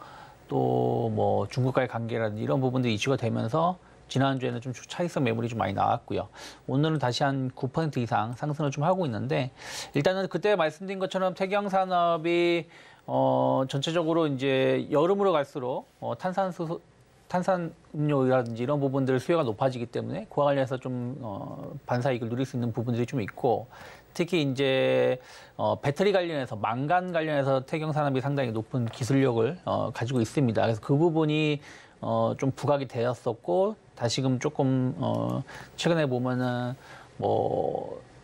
Speaker 4: 또 중국과의 관계라든지 이런 부분들이 이슈가 되면서 지난주에는 좀 차익성 매물이 좀 많이 나왔고요. 오늘은 다시 한 9% 이상 상승을 좀 하고 있는데 일단은 그때 말씀드린 것처럼 태경산업이 전체적으로 이제 여름으로 갈수록 탄산음료라든지 이런 부분들 수요가 높아지기 때문에 그와 관련해서 좀 반사이익을 누릴 수 있는 부분들이 좀 있고 특히 이제 배터리 관련해서 망간 관련해서 태경산업이 상당히 높은 기술력을 가지고 있습니다. 그래서 그 부분이 좀 부각이 되었었고 다시금 조금 최근에 보면은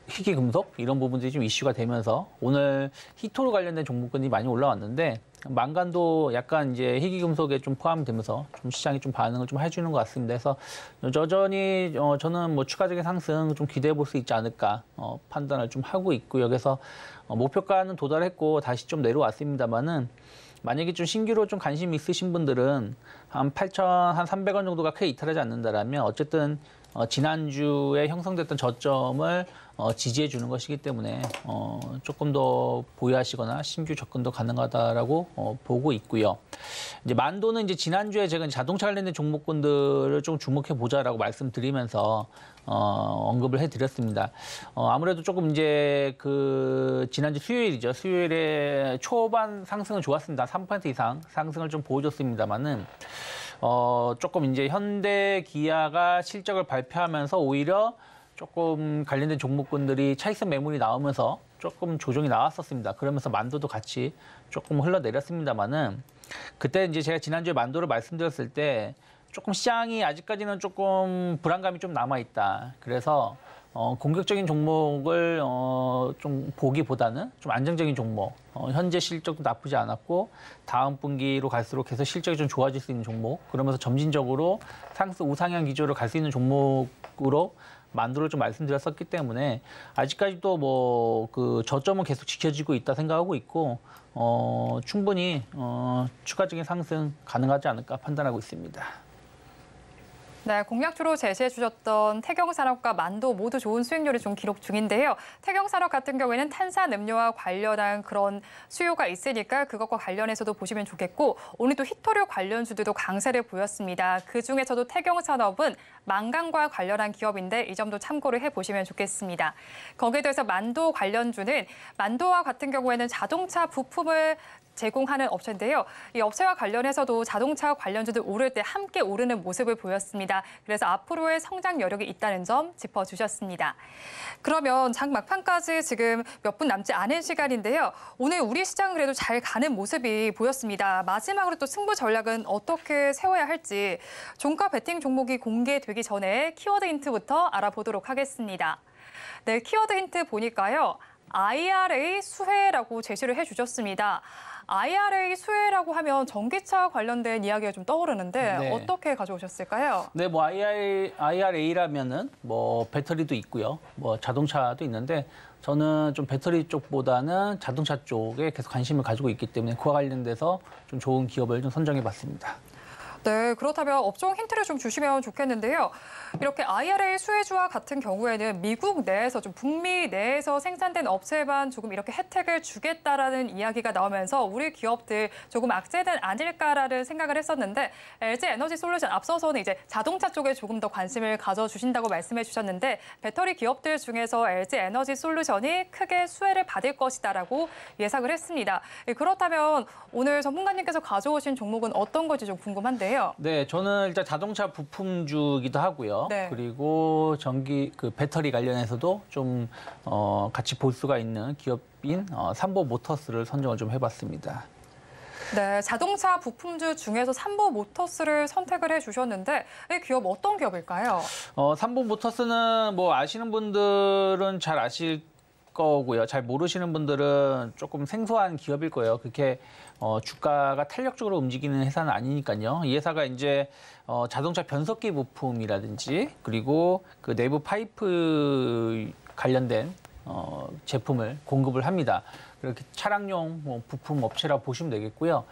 Speaker 4: 희귀금속 이런 부분들이 좀 이슈가 되면서 오늘 히토로 관련된 종목군이 많이 올라왔는데 망간도 약간 이제 희귀금속에 좀 포함이 되면서 좀 시장이 좀 반응을 좀 해주는 것 같습니다. 그래서 여전히 저는 추가적인 상승 좀 기대해 볼 수 있지 않을까 판단을 좀 하고 있고요. 그래서 목표가는 도달했고 다시 좀 내려왔습니다만은 만약에 좀 신규로 좀 관심 있으신 분들은 한 8,300원 정도가 크게 이탈하지 않는다라면 어쨌든 지난주에 형성됐던 저점을 지지해 주는 것이기 때문에 조금 더 보유하시거나 신규 접근도 가능하다라고 보고 있고요. 이제 만도는 이제 지난주에 제가 자동차 관련된 종목군들을 좀 주목해 보자라고 말씀드리면서 언급을 해드렸습니다. 아무래도 조금 이제 그 지난주 수요일이죠. 수요일에 초반 상승은 좋았습니다. 3% 이상 상승을 좀 보여줬습니다만은. 조금 이제 현대 기아가 실적을 발표하면서 오히려 조금 관련된 종목군들이 차익성 매물이 나오면서 조금 조정이 나왔었습니다. 그러면서 만도도 같이 조금 흘러내렸습니다만은 그때 이제 제가 지난주에 만도를 말씀드렸을 때 조금 시장이 아직까지는 조금 불안감이 좀 남아있다. 그래서 공격적인 종목을 좀 보기보다는 좀 안정적인 종목, 현재 실적도 나쁘지 않았고 다음 분기로 갈수록 계속 실적이 좀 좋아질 수 있는 종목, 그러면서 점진적으로 상승 우상향 기조로 갈 수 있는 종목으로 만도를 좀 말씀드렸었기 때문에 아직까지도 그 저점은 계속 지켜지고 있다 생각하고 있고 충분히 추가적인 상승 가능하지 않을까 판단하고 있습니다.
Speaker 2: 네, 공약주로 제시해 주셨던 태경산업과 만도 모두 좋은 수익률을 좀 기록 중인데요. 태경산업 같은 경우에는 탄산음료와 관련한 그런 수요가 있으니까 그것과 관련해서도 보시면 좋겠고 오늘 또 히토류 관련주들도 강세를 보였습니다. 그중에서도 태경산업은 망간과 관련한 기업인데 이 점도 참고를 해보시면 좋겠습니다. 거기에 더해서 만도 관련주는 만도와 같은 경우에는 자동차 부품을 제공하는 업체인데요. 이 업체와 관련해서도 자동차 관련주들 오를 때 함께 오르는 모습을 보였습니다. 그래서 앞으로의 성장 여력이 있다는 점 짚어주셨습니다. 그러면 장 막판까지 지금 몇 분 남지 않은 시간인데요. 오늘 우리 시장은 그래도 잘 가는 모습이 보였습니다. 마지막으로 또 승부 전략은 어떻게 세워야 할지 종가 베팅 종목이 공개되기 전에 키워드 힌트부터 알아보도록 하겠습니다. 네, 키워드 힌트 보니까요. IRA 수혜라고 제시를 해주셨습니다. IRA 수혜라고 하면 전기차 관련된 이야기가 좀 떠오르는데
Speaker 4: 네.
Speaker 2: 어떻게 가져오셨을까요?
Speaker 4: 네, 뭐 IRA라면은 뭐 배터리도 있고요, 뭐 자동차도 있는데 저는 좀 배터리 쪽보다는 자동차 쪽에 계속 관심을 가지고 있기 때문에 그와 관련돼서 좀 좋은 기업을 좀 선정해봤습니다.
Speaker 2: 네, 그렇다면 업종 힌트를 좀 주시면 좋겠는데요. 이렇게 IRA 수혜주와 같은 경우에는 미국 내에서 좀 북미 내에서 생산된 업체만 조금 이렇게 혜택을 주겠다라는 이야기가 나오면서 우리 기업들 조금 악재는 아닐까라는 생각을 했었는데 LG 에너지 솔루션 앞서서는 이제 자동차 쪽에 조금 더 관심을 가져주신다고 말씀해 주셨는데 배터리 기업들 중에서 LG 에너지 솔루션이 크게 수혜를 받을 것이다라고 예상을 했습니다. 그렇다면 오늘 전문가님께서 가져오신 종목은 어떤 건지 좀 궁금한데요.
Speaker 4: 네, 저는 일단 자동차 부품주기도 하고요.
Speaker 2: 네.
Speaker 4: 그리고 배터리 관련해서도 좀 같이 볼 수가 있는 기업인 삼보 모터스를 선정을 좀 해봤습니다.
Speaker 2: 네, 자동차 부품주 중에서 삼보 모터스를 선택을 해주셨는데 이 기업 어떤 기업일까요?
Speaker 4: 삼보 모터스는 뭐 아시는 분들은 잘 아실 거고요. 잘 모르시는 분들은 조금 생소한 기업일 거예요. 그렇게 주가가 탄력적으로 움직이는 회사는 아니니까요. 이 회사가 이제 자동차 변속기 부품이라든지 그리고 그 내부 파이프 관련된 제품을 공급을 합니다. 그렇게 차량용 부품 업체라 보시면 되겠고요.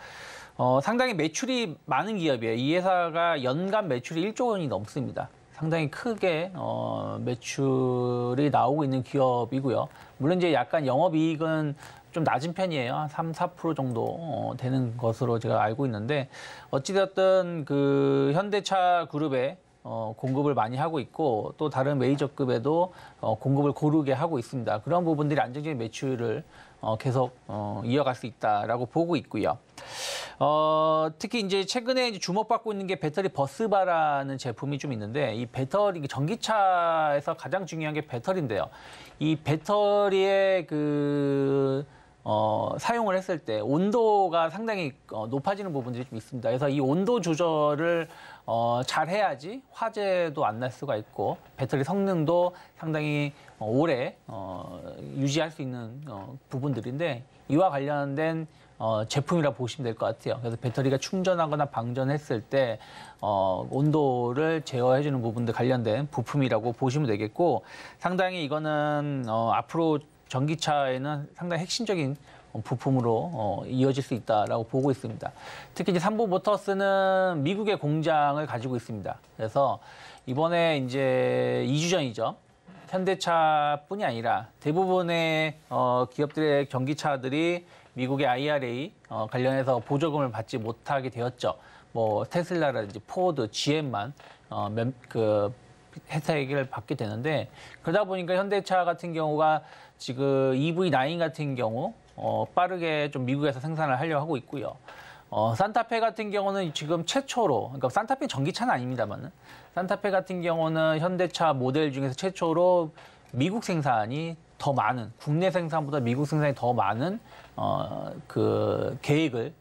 Speaker 4: 상당히 매출이 많은 기업이에요. 이 회사가 연간 매출이 1조 원이 넘습니다. 상당히 크게 매출이 나오고 있는 기업이고요. 물론 이제 약간 영업이익은 좀 낮은 편이에요. 한 3, 4% 정도 되는 것으로 제가 알고 있는데 어찌됐든 그 현대차 그룹에 공급을 많이 하고 있고 또 다른 메이저급에도 공급을 고르게 하고 있습니다. 그런 부분들이 안정적인 매출을 계속 이어갈 수 있다라고 보고 있고요. 특히 이제 최근에 이제 주목받고 있는 게 배터리 버스바라는 제품이 좀 있는데 이 배터리 전기차에서 가장 중요한 게 배터리인데요. 이 배터리의 사용을 했을 때 온도가 상당히 높아지는 부분들이 좀 있습니다. 그래서 이 온도 조절을 잘 해야지 화재도 안 날 수가 있고 배터리 성능도 상당히 오래 유지할 수 있는 부분들인데 이와 관련된 제품이라 보시면 될 것 같아요. 그래서 배터리가 충전하거나 방전했을 때 온도를 제어해주는 부분들 관련된 부품이라고 보시면 되겠고 상당히 이거는 앞으로 전기차에는 상당히 핵심적인 부품으로 이어질 수 있다라고 보고 있습니다. 특히 이제 삼보 모터스는 미국의 공장을 가지고 있습니다. 그래서 이번에 이제 2주 전이죠. 현대차뿐이 아니라 대부분의 기업들의 전기차들이 미국의 IRA 관련해서 보조금을 받지 못하게 되었죠. 뭐 테슬라라든지 포드, GM만 혜택을 받게 되는데 그러다 보니까 현대차 같은 경우가 지금 EV9 같은 경우 빠르게 좀 미국에서 생산을 하려고 하고 있고요. 산타페 같은 경우는 지금 최초로, 그러니까 산타페 전기차는 아닙니다만은 산타페 같은 경우는 현대차 모델 중에서 최초로 미국 생산이 더 많은, 국내 생산보다 미국 생산이 더 많은 그 계획을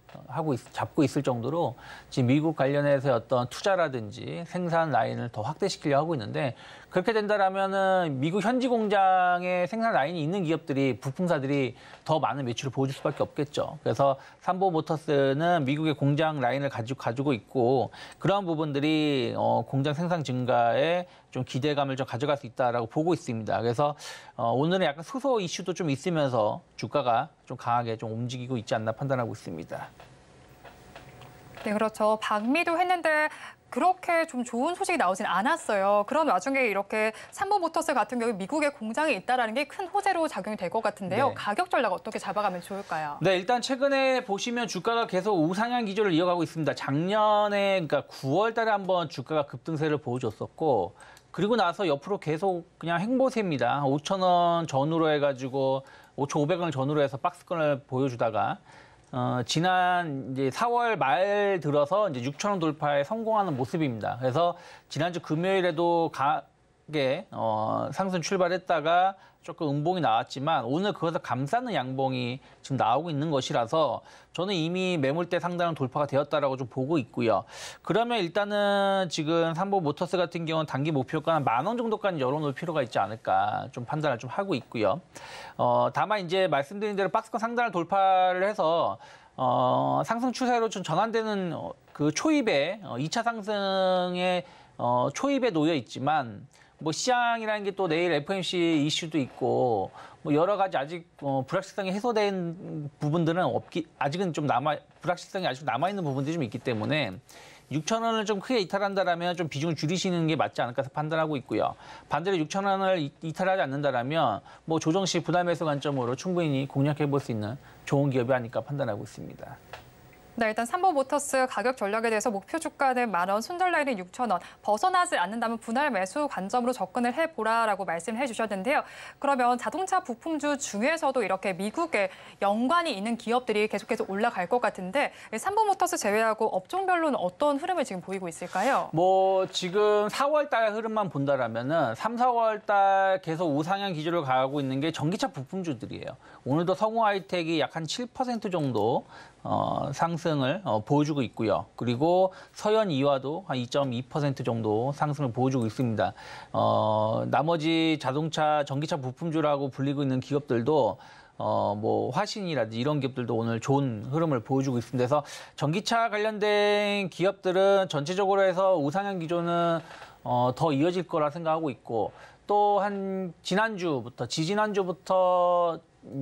Speaker 4: 잡고 있을 정도로 지금 미국 관련해서 어떤 투자라든지 생산 라인을 더 확대시키려고 하고 있는데 그렇게 된다라면은 미국 현지 공장에 생산 라인이 있는 기업들이 부품사들이 더 많은 매출을 보여줄 수밖에 없겠죠. 그래서 삼보 모터스는 미국의 공장 라인을 가지고 있고 그러한 부분들이 공장 생산 증가에 좀 기대감을 좀 가져갈 수 있다라고 보고 있습니다. 그래서 오늘은 약간 수소 이슈도 좀 있으면서 주가가 좀 강하게 좀 움직이고 있지 않나 판단하고 있습니다.
Speaker 2: 네, 그렇죠. 박미도 했는데 그렇게 좀 좋은 소식이 나오진 않았어요. 그런 와중에 이렇게 삼보모터스 같은 경우 미국에 공장이 있다는 게 큰 호재로 작용이 될 것 같은데요.
Speaker 4: 네.
Speaker 2: 가격 전략 어떻게 잡아가면 좋을까요?
Speaker 4: 네, 일단 최근에 보시면 주가가 계속 우상향 기조를 이어가고 있습니다. 작년에 그러니까 9월 달에 한번 주가가 급등세를 보여줬었고 그리고 나서 옆으로 계속 그냥 행보세입니다. 5,000원 전후로 해가지고 5,500원을 전후로 해서 박스권을 보여주다가 지난 이제 4월 말 들어서 이제 6,000원 돌파에 성공하는 모습입니다. 그래서 지난주 금요일에도 강하게 상승 출발했다가 조금 음봉이 나왔지만 오늘 그것을 감싸는 양봉이 지금 나오고 있는 것이라서 저는 이미 매물대 상단은 돌파가 되었다라고 좀 보고 있고요. 그러면 일단은 지금 삼보모터스 같은 경우는 단기 목표가 한 10,000원 정도까지 열어놓을 필요가 있지 않을까 좀 판단을 좀 하고 있고요. 다만 이제 말씀드린 대로 박스권 상단을 돌파를 해서 상승 추세로 좀 전환되는 그 초입에 2차 상승의 초입에 놓여 있지만 뭐 시장이라는 게 또 내일 FOMC 이슈도 있고 뭐 여러 가지 아직 불확실성이 해소된 부분들은 아직은 좀 불확실성이 아직 남아 있는 부분들이 좀 있기 때문에 6,000원을 좀 크게 이탈한다라면 좀 비중을 줄이시는 게 맞지 않을까 판단하고 있고요. 반대로 6,000원을 이탈하지 않는다라면 뭐 조정 시 부담 해소 관점으로 충분히 공략해 볼 수 있는 좋은 기업이 아닐까 판단하고 있습니다.
Speaker 2: 네, 일단 삼보모터스 가격 전략에 대해서 목표 주가는 10,000원, 손절 라인은 6,000원. 벗어나지 않는다면 분할 매수 관점으로 접근을 해보라라고 말씀을 해주셨는데요. 그러면 자동차 부품주 중에서도 이렇게 미국에 연관이 있는 기업들이 계속해서 올라갈 것 같은데 삼보모터스 제외하고 업종별로는 어떤 흐름을 지금 보이고 있을까요?
Speaker 4: 뭐 지금 4월 달 흐름만 본다라면은 3, 4월 달 계속 우상향 기조를 가고 있는 게 전기차 부품주들이에요. 오늘도 성우 하이텍이 약 한 7% 정도 상승을 보여주고 있고요. 그리고 서현 이화도 한 2.2% 정도 상승을 보여주고 있습니다. 나머지 자동차, 전기차 부품주라고 불리고 있는 기업들도 뭐 화신이라든지 이런 기업들도 오늘 좋은 흐름을 보여주고 있습니다. 그래서 전기차 관련된 기업들은 전체적으로 해서 우상향 기조는 더 이어질 거라 생각하고 있고 또 한 지지난주부터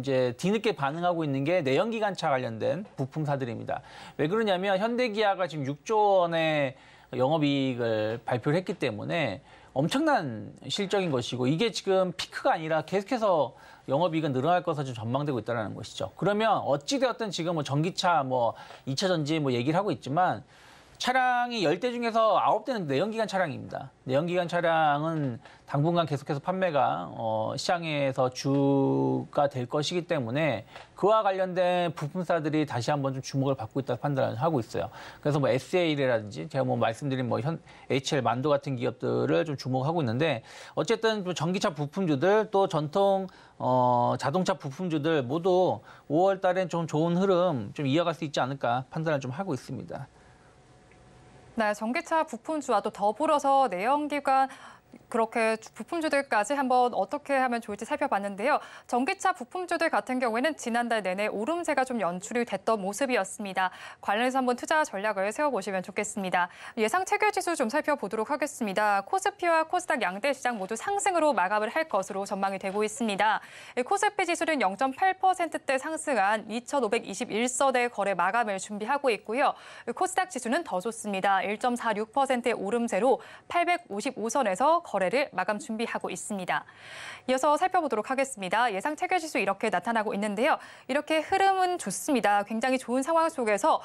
Speaker 4: 이제 뒤늦게 반응하고 있는 게 내연기관차 관련된 부품사들입니다. 왜 그러냐면 현대기아가 지금 6조 원의 영업이익을 발표를 했기 때문에 엄청난 실적인 것이고 이게 지금 피크가 아니라 계속해서 영업이익은 늘어날 것으로 좀 전망되고 있다는 것이죠. 그러면 어찌되었든 지금 뭐 전기차, 뭐 2차 전지 뭐 얘기를 하고 있지만 차량이 10대 중에서 9대는 내연기관 차량입니다. 내연기관 차량은 당분간 계속해서 판매가 시장에서 주가 될 것이기 때문에 그와 관련된 부품사들이 다시 한번 좀 주목을 받고 있다고 판단을 하고 있어요. 그래서 뭐 SA라든지 제가 뭐 말씀드린 뭐 HL 만도 같은 기업들을 좀 주목하고 있는데 어쨌든 전기차 부품주들 또 전통 자동차 부품주들 모두 5월 달엔 좀 좋은 흐름 좀 이어갈 수 있지 않을까 판단을 좀 하고 있습니다.
Speaker 2: 네, 전기차 부품주와 또 더불어서 내연기관 그렇게 부품주들까지 한번 어떻게 하면 좋을지 살펴봤는데요. 전기차 부품주들 같은 경우에는 지난달 내내 오름세가 좀 연출이 됐던 모습이었습니다. 관련해서 한번 투자 전략을 세워보시면 좋겠습니다. 예상 체결지수 좀 살펴보도록 하겠습니다. 코스피와 코스닥 양대 시장 모두 상승으로 마감을 할 것으로 전망이 되고 있습니다. 코스피 지수는 0.8%대 상승한 2,521서대 거래 마감을 준비하고 있고요. 코스닥 지수는 더 좋습니다. 1.46%의 오름세로 855선에서 거래를 마감 준비하고 있습니다. 이어서 살펴보도록 하겠습니다. 예상 체결지수 이렇게 나타나고 있는데요. 이렇게 흐름은 좋습니다. 굉장히 좋은 상황 속에서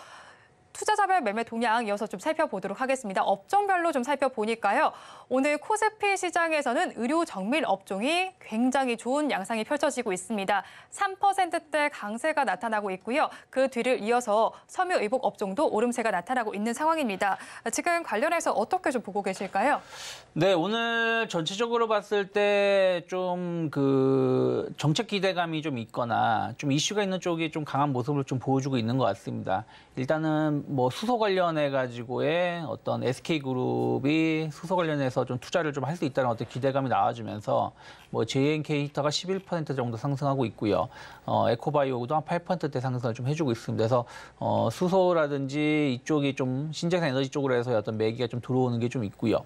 Speaker 2: 투자자별 매매 동향 이어서 좀 살펴보도록 하겠습니다. 업종별로 좀 살펴보니까요. 오늘 코스피 시장에서는 의료 정밀 업종이 굉장히 좋은 양상이 펼쳐지고 있습니다. 3%대 강세가 나타나고 있고요. 그 뒤를 이어서 섬유의복 업종도 오름세가 나타나고 있는 상황입니다. 지금 관련해서 어떻게 좀 보고 계실까요?
Speaker 4: 네, 오늘 전체적으로 봤을 때 좀 그 정책 기대감이 좀 있거나 좀 이슈가 있는 쪽이 좀 강한 모습을 좀 보여주고 있는 것 같습니다. 일단은 뭐 수소 관련해 가지고의 어떤 SK그룹이 수소 관련해서 좀 투자를 좀 할 수 있다는 어떤 기대감이 나와주면서 뭐 JNK 히터가 11% 정도 상승하고 있고요. 에코바이오도 한 8%대 상승을 좀 해주고 있습니다. 그래서 수소라든지 이쪽이 좀 신재생 에너지 쪽으로 해서 어떤 매기가 좀 들어오는 게 좀 있고요.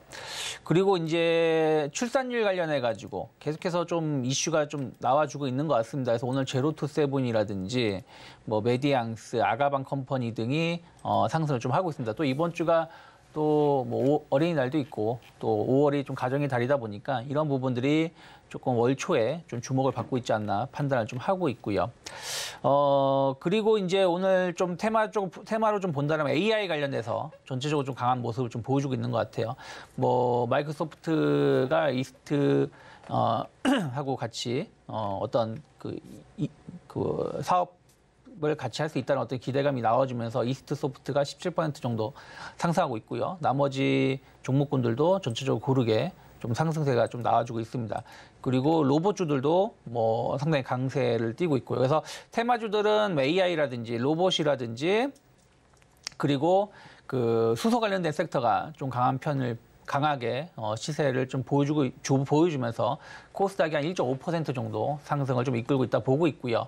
Speaker 4: 그리고 이제 출산율 관련해 가지고 계속해서 좀 이슈가 좀 나와주고 있는 것 같습니다. 그래서 오늘 제로투세븐이라든지 뭐 메디앙스, 아가방 컴퍼니 등이 상승을 좀 하고 있습니다. 또 이번 주가 또 뭐 어린이날도 있고 또 5월이 좀 가정의 달이다 보니까 이런 부분들이 조금 월 초에 좀 주목을 받고 있지 않나 판단을 좀 하고 있고요. 그리고 이제 오늘 좀 테마로 좀 본다면 AI 관련해서 전체적으로 좀 강한 모습을 좀 보여주고 있는 것 같아요. 뭐 마이크로소프트가 이스트 하고 같이 어떤 그 사업을 같이 할 수 있다는 어떤 기대감이 나와주면서 이스트 소프트가 17% 정도 상승하고 있고요. 나머지 종목군들도 전체적으로 고르게 좀 상승세가 좀 나와주고 있습니다. 그리고 로봇주들도 뭐 상당히 강세를 띠고 있고요. 그래서 테마주들은 AI라든지 로봇이라든지 그리고 그 수소 관련된 섹터가 좀 강하게 시세를 좀 보여주면서 코스닥이 한 1.5% 정도 상승을 좀 이끌고 있다 보고 있고요.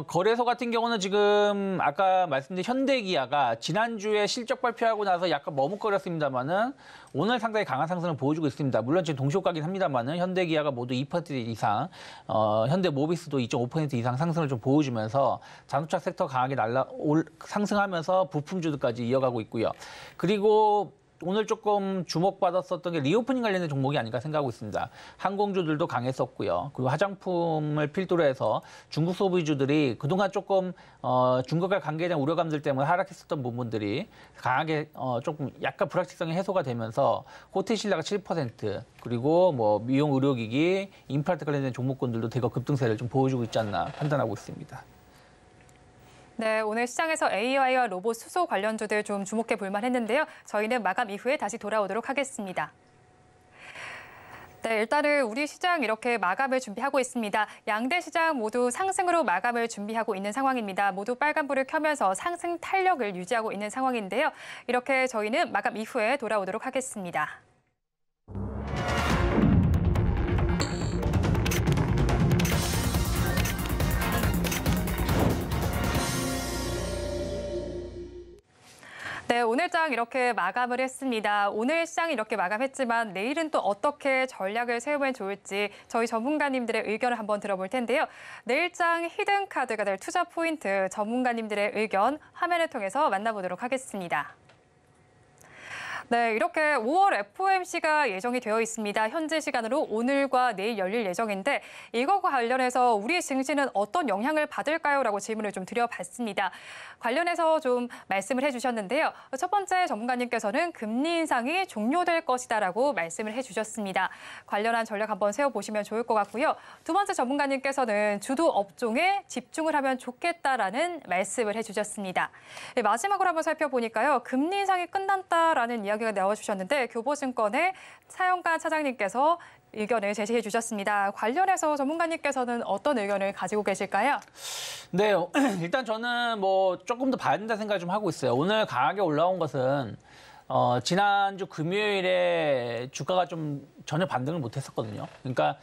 Speaker 4: 거래소 같은 경우는 지금 아까 말씀드린 현대기아가 지난주에 실적 발표하고 나서 약간 머뭇거렸습니다만은 오늘 상당히 강한 상승을 보여주고 있습니다. 물론 지금 동시효과긴 합니다만은 현대기아가 모두 2% 이상, 현대모비스도 2.5% 이상 상승을 좀 보여주면서 자동차 섹터 강하게 상승하면서 부품주들까지 이어가고 있고요. 그리고 오늘 조금 주목받았었던 게 리오프닝 관련된 종목이 아닌가 생각하고 있습니다. 항공주들도 강했었고요. 그리고 화장품을 필두로 해서 중국 소비주들이 그동안 조금 중국과 관계에 대한 우려감들 때문에 하락했었던 부분들이 강하게 조금 약간 불확실성이 해소가 되면서 호텔 신라가 7%, 그리고 뭐 미용 의료기기, 인프라텍 관련된 종목군들도 대거 급등세를 좀 보여주고 있지 않나 판단하고 있습니다.
Speaker 2: 네, 오늘 시장에서 AI와 로봇 수소 관련주들 좀 주목해 볼 만했는데요. 저희는 마감 이후에 다시 돌아오도록 하겠습니다. 네, 일단은 우리 시장 이렇게 마감을 준비하고 있습니다. 양대 시장 모두 상승으로 마감을 준비하고 있는 상황입니다. 모두 빨간불을 켜면서 상승 탄력을 유지하고 있는 상황인데요. 이렇게 저희는 마감 이후에 돌아오도록 하겠습니다. 네, 오늘 장 이렇게 마감을 했습니다. 오늘 시장 이렇게 마감했지만 내일은 또 어떻게 전략을 세우면 좋을지 저희 전문가님들의 의견을 한번 들어볼 텐데요. 내일 장 히든카드가 될 투자 포인트 전문가님들의 의견 화면을 통해서 만나보도록 하겠습니다. 네, 이렇게 5월 FOMC가 예정이 되어 있습니다. 현재 시간으로 오늘과 내일 열릴 예정인데 이것과 관련해서 우리 증시는 어떤 영향을 받을까요? 라고 질문을 좀 드려봤습니다. 관련해서 좀 말씀을 해주셨는데요. 첫 번째 전문가님께서는 금리 인상이 종료될 것이다라고 말씀을 해주셨습니다. 관련한 전략 한번 세워보시면 좋을 것 같고요. 두 번째 전문가님께서는 주도 업종에 집중을 하면 좋겠다라는 말씀을 해주셨습니다. 네, 마지막으로 한번 살펴보니까요. 금리 인상이 끝났다라는 이야기가 나와주셨는데 교보증권의 차영관 차장님께서 의견을 제시해 주셨습니다. 관련해서 전문가님께서는 어떤 의견을 가지고 계실까요?
Speaker 4: 네, 일단 저는 뭐 조금 더 봐야 된다 생각을 좀 하고 있어요. 오늘 강하게 올라온 것은 지난주 금요일에 주가가 좀 전혀 반등을 못했었거든요. 그러니까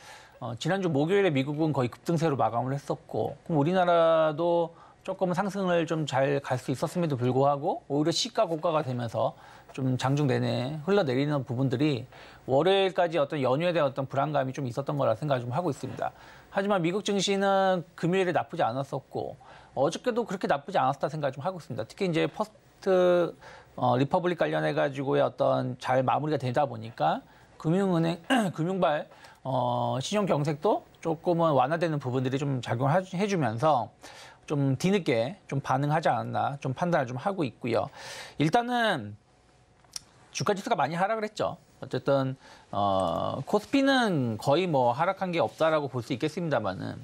Speaker 4: 지난주 목요일에 미국은 거의 급등세로 마감을 했었고, 그럼 우리나라도 조금 상승을 좀 잘 갈 수 있었음에도 불구하고 오히려 시가 고가가 되면서 좀 장중 내내 흘러내리는 부분들이 월요일까지 어떤 연휴에 대한 어떤 불안감이 좀 있었던 거라 생각을 좀 하고 있습니다. 하지만 미국 증시는 금요일에 나쁘지 않았었고 어저께도 그렇게 나쁘지 않았다 생각을 좀 하고 있습니다. 특히 이제 퍼스트 리퍼블릭 관련해 가지고의 어떤 잘 마무리가 되다 보니까 금융은행 금융발 신용 경색도 조금은 완화되는 부분들이 좀 작용을 해주면서 좀 뒤늦게 좀 반응하지 않았나 좀 판단을 좀 하고 있고요. 일단은 주가 지수가 많이 하락을 했죠. 어쨌든 코스피는 거의 뭐 하락한 게 없다라고 볼 수 있겠습니다만은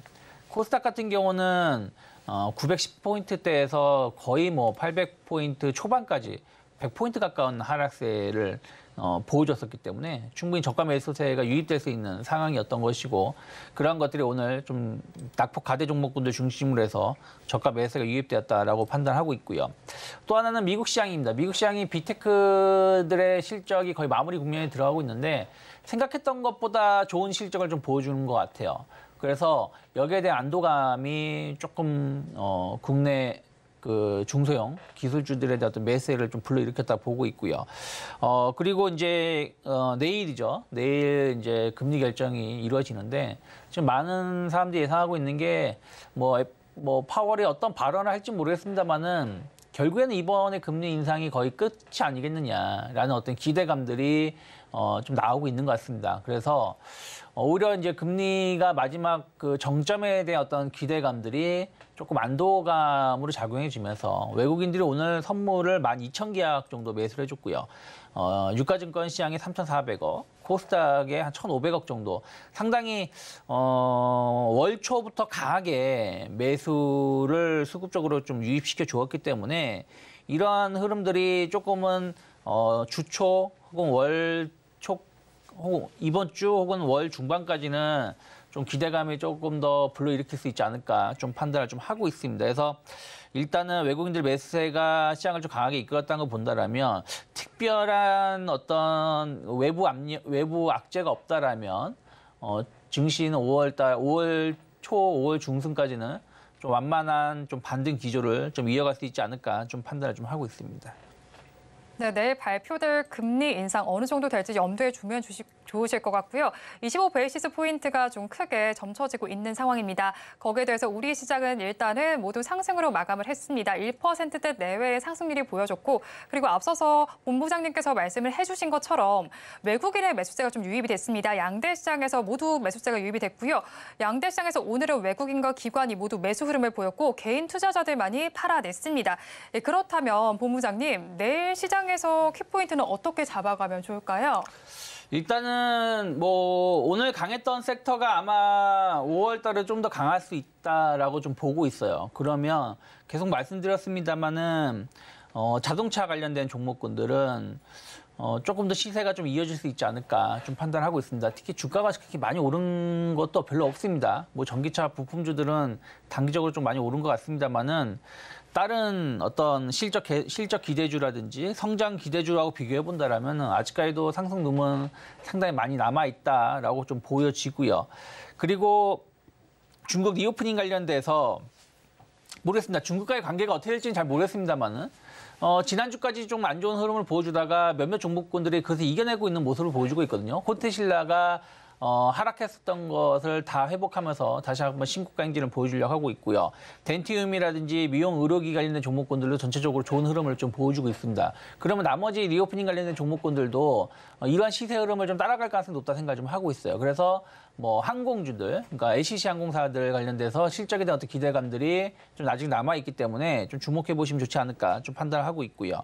Speaker 4: 코스닥 같은 경우는 910포인트대에서 거의 뭐 800포인트 초반까지 100포인트 가까운 하락세를 보여줬었기 때문에 충분히 저가 매수세가 유입될 수 있는 상황이었던 것이고, 그러한 것들이 오늘 좀 낙폭 가대 종목군들 중심으로 해서 저가 매수세가 유입되었다라고 판단하고 있고요. 또 하나는 미국 시장입니다. 미국 시장이 빅테크들의 실적이 거의 마무리 국면에 들어가고 있는데 생각했던 것보다 좋은 실적을 좀 보여주는 것 같아요. 그래서 여기에 대한 안도감이 조금 국내 그 중소형 기술주들에 대한 어떤 매세를 좀 불러일으켰다 보고 있고요. 그리고 이제 내일이죠. 내일 이제 금리 결정이 이루어지는데 지금 많은 사람들이 예상하고 있는 게 뭐 파월이 어떤 발언을 할지 모르겠습니다만은 결국에는 이번에 금리 인상이 거의 끝이 아니겠느냐라는 어떤 기대감들이 좀 나오고 있는 것 같습니다. 그래서 오히려 이제 금리가 마지막 그 정점에 대한 어떤 기대감들이 조금 안도감으로 작용해주면서 외국인들이 오늘 선물을 12,000계약 정도 매수를 해줬고요. 유가증권 시장에 3,400억, 코스닥에 한 1,500억 정도. 상당히 월 초부터 강하게 매수를 수급적으로 좀 유입시켜 주었기 때문에 이러한 흐름들이 조금은 주초 혹은 월초 혹은 이번 주 혹은 월 중반까지는 좀 기대감이 조금 더 불러일으킬 수 있지 않을까 좀 판단을 좀 하고 있습니다. 그래서 일단은 외국인들 매수세가 시장을 좀 강하게 이끌었다는 걸 본다라면 특별한 어떤 외부 악재가 없다라면 증시는 5월 초, 5월 중순까지는 좀 완만한 좀 반등 기조를 좀 이어갈 수 있지 않을까 좀 판단을 좀 하고 있습니다.
Speaker 2: 네, 내일 발표될 금리 인상 어느 정도 될지 염두에 두면 좋으실 것 같고요. 25베이시스 포인트가 좀 크게 점쳐지고 있는 상황입니다. 거기에 대해서 우리 시장은 일단은 모두 상승으로 마감을 했습니다. 1%대 내외의 상승률이 보여졌고 그리고 앞서서 본부장님께서 말씀을 해주신 것처럼 외국인의 매수세가 좀 유입이 됐습니다. 양대 시장에서 모두 매수세가 유입이 됐고요. 양대 시장에서 오늘은 외국인과 기관이 모두 매수 흐름을 보였고 개인 투자자들만이 팔아냈습니다. 그렇다면 본부장님, 내일 시장에서 키포인트는 어떻게 잡아가면 좋을까요?
Speaker 4: 일단은 뭐 오늘 강했던 섹터가 아마 5월 달에 좀 더 강할 수 있다라고 좀 보고 있어요. 그러면 계속 말씀드렸습니다만은 자동차 관련된 종목군들은 조금 더 시세가 좀 이어질 수 있지 않을까 좀 판단하고 있습니다. 특히 주가가 그렇게 많이 오른 것도 별로 없습니다. 뭐 전기차 부품주들은 단기적으로 좀 많이 오른 것 같습니다만은 다른 어떤 실적 기대주라든지 성장 기대주하고 비교해 본다라면 아직까지도 상승 룸은 상당히 많이 남아 있다라고 좀 보여지고요. 그리고 중국 리오프닝 관련돼서 모르겠습니다. 중국과의 관계가 어떻게 될지는 잘 모르겠습니다만은 지난주까지 좀 안 좋은 흐름을 보여주다가 몇몇 종목군들이 그것을 이겨내고 있는 모습을 보여주고 있거든요. 호텔신라가 하락했었던 것을 다 회복하면서 다시 한번 신고가 행진을 보여주려고 하고 있고요. 덴티움이라든지 미용 의료기 관련된 종목군들도 전체적으로 좋은 흐름을 좀 보여주고 있습니다. 그러면 나머지 리오프닝 관련된 종목군들도 이러한 시세 흐름을 좀 따라갈 가능성이 높다 생각을 좀 하고 있어요. 그래서 뭐 항공주들, 그러니까 LCC 항공사들 관련돼서 실적에 대한 어떤 기대감들이 좀 아직 남아있기 때문에 좀 주목해 보시면 좋지 않을까 좀 판단을 하고 있고요.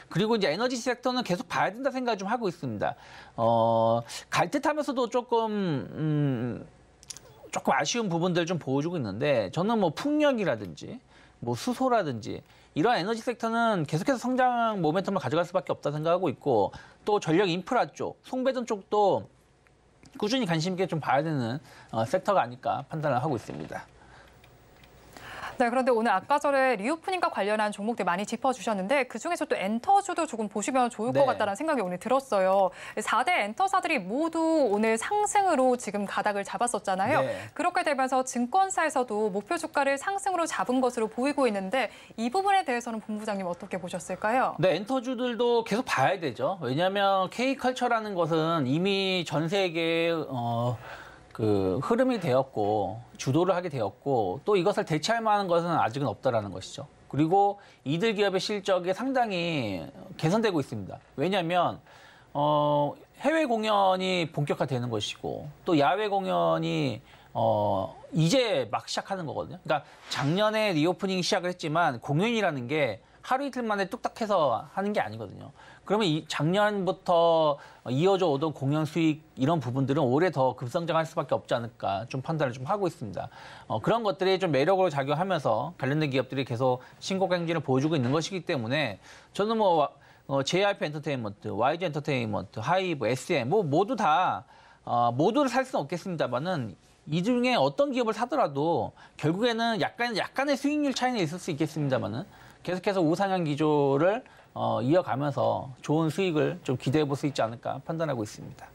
Speaker 4: 그리고 이제 에너지 섹터는 계속 봐야 된다 생각을 좀 하고 있습니다. 갈 듯하면서도 조금 아쉬운 부분들 좀 보여주고 있는데 저는 뭐 풍력이라든지 뭐 수소라든지 이런 에너지 섹터는 계속해서 성장 모멘텀을 가져갈 수밖에 없다 생각하고 있고 또 전력 인프라 쪽, 송배전 쪽도 꾸준히 관심 있게 좀 봐야 되는 섹터가 아닐까 판단을 하고 있습니다.
Speaker 2: 네, 그런데 오늘 아까 전에 리오프닝과 관련한 종목들 많이 짚어주셨는데 그중에서 또 엔터주도 조금 보시면 좋을 것 같다는 생각이 오늘 들었어요. 4대 엔터사들이 모두 오늘 상승으로 지금 가닥을 잡았었잖아요.
Speaker 4: 네.
Speaker 2: 그렇게 되면서 증권사에서도 목표 주가를 상승으로 잡은 것으로 보이고 있는데 이 부분에 대해서는 본부장님 어떻게 보셨을까요?
Speaker 4: 네, 엔터주들도 계속 봐야 되죠. 왜냐하면 K컬처라는 것은 이미 전 세계에 그 흐름이 되었고 주도를 하게 되었고 또 이것을 대체할 만한 것은 아직은 없다라는 것이죠. 그리고 이들 기업의 실적이 상당히 개선되고 있습니다. 왜냐하면 해외 공연이 본격화되는 것이고 또 야외 공연이 이제 막 시작하는 거거든요. 그러니까 작년에 리오프닝 시작을 했지만 공연이라는 게 하루 이틀 만에 뚝딱해서 하는 게 아니거든요. 그러면 작년부터 이어져 오던 공연 수익 이런 부분들은 올해 더 급성장할 수밖에 없지 않을까 좀 판단을 좀 하고 있습니다. 그런 것들이 좀 매력으로 작용하면서 관련된 기업들이 계속 신고가 행진을 보여주고 있는 것이기 때문에 저는 뭐 JYP 엔터테인먼트, YG 엔터테인먼트, 하이브, SM 뭐 모두 다 모두를 살 수는 없겠습니다만은 이 중에 어떤 기업을 사더라도 결국에는 약간의 수익률 차이는 있을 수 있겠습니다만은 계속해서 우상향 기조를 이어가면서 좋은 수익을 좀 기대해 볼 수 있지 않을까 판단하고 있습니다.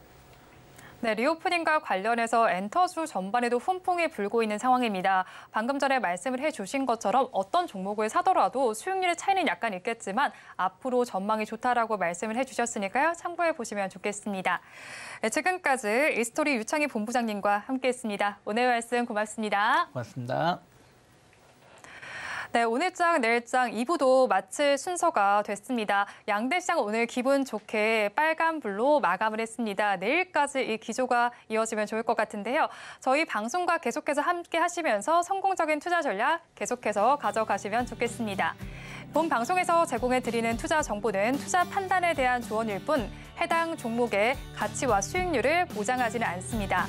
Speaker 2: 네, 리오프닝과 관련해서 엔터주 전반에도 훈풍이 불고 있는 상황입니다. 방금 전에 말씀을 해주신 것처럼 어떤 종목을 사더라도 수익률의 차이는 약간 있겠지만 앞으로 전망이 좋다라고 말씀을 해주셨으니까요. 참고해 보시면 좋겠습니다. 네, 지금까지 이스토리 유창희 본부장님과 함께했습니다. 오늘 말씀 고맙습니다.
Speaker 4: 고맙습니다.
Speaker 2: 네, 오늘장, 내일장 2부도 마칠 순서가 됐습니다. 양대 시장 오늘 기분 좋게 빨간불로 마감을 했습니다. 내일까지 이 기조가 이어지면 좋을 것 같은데요. 저희 방송과 계속해서 함께 하시면서 성공적인 투자 전략 계속해서 가져가시면 좋겠습니다. 본 방송에서 제공해드리는 투자 정보는 투자 판단에 대한 조언일 뿐 해당 종목의 가치와 수익률을 보장하지는 않습니다.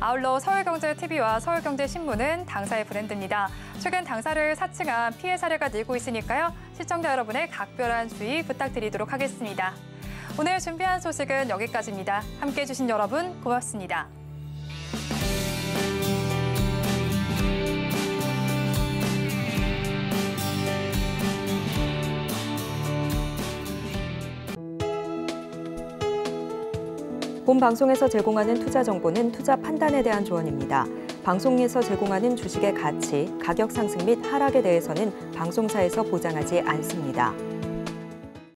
Speaker 2: 아울러 서울경제TV와 서울경제신문은 당사의 브랜드입니다. 최근 당사를 사칭한 피해 사례가 늘고 있으니까요. 시청자 여러분의 각별한 주의 부탁드리도록 하겠습니다. 오늘 준비한 소식은 여기까지입니다. 함께해 주신 여러분 고맙습니다.
Speaker 1: 본 방송에서 제공하는 투자 정보는 투자 판단에 대한 조언입니다. 방송에서 제공하는 주식의 가치, 가격 상승 및 하락에 대해서는 방송사에서 보장하지 않습니다.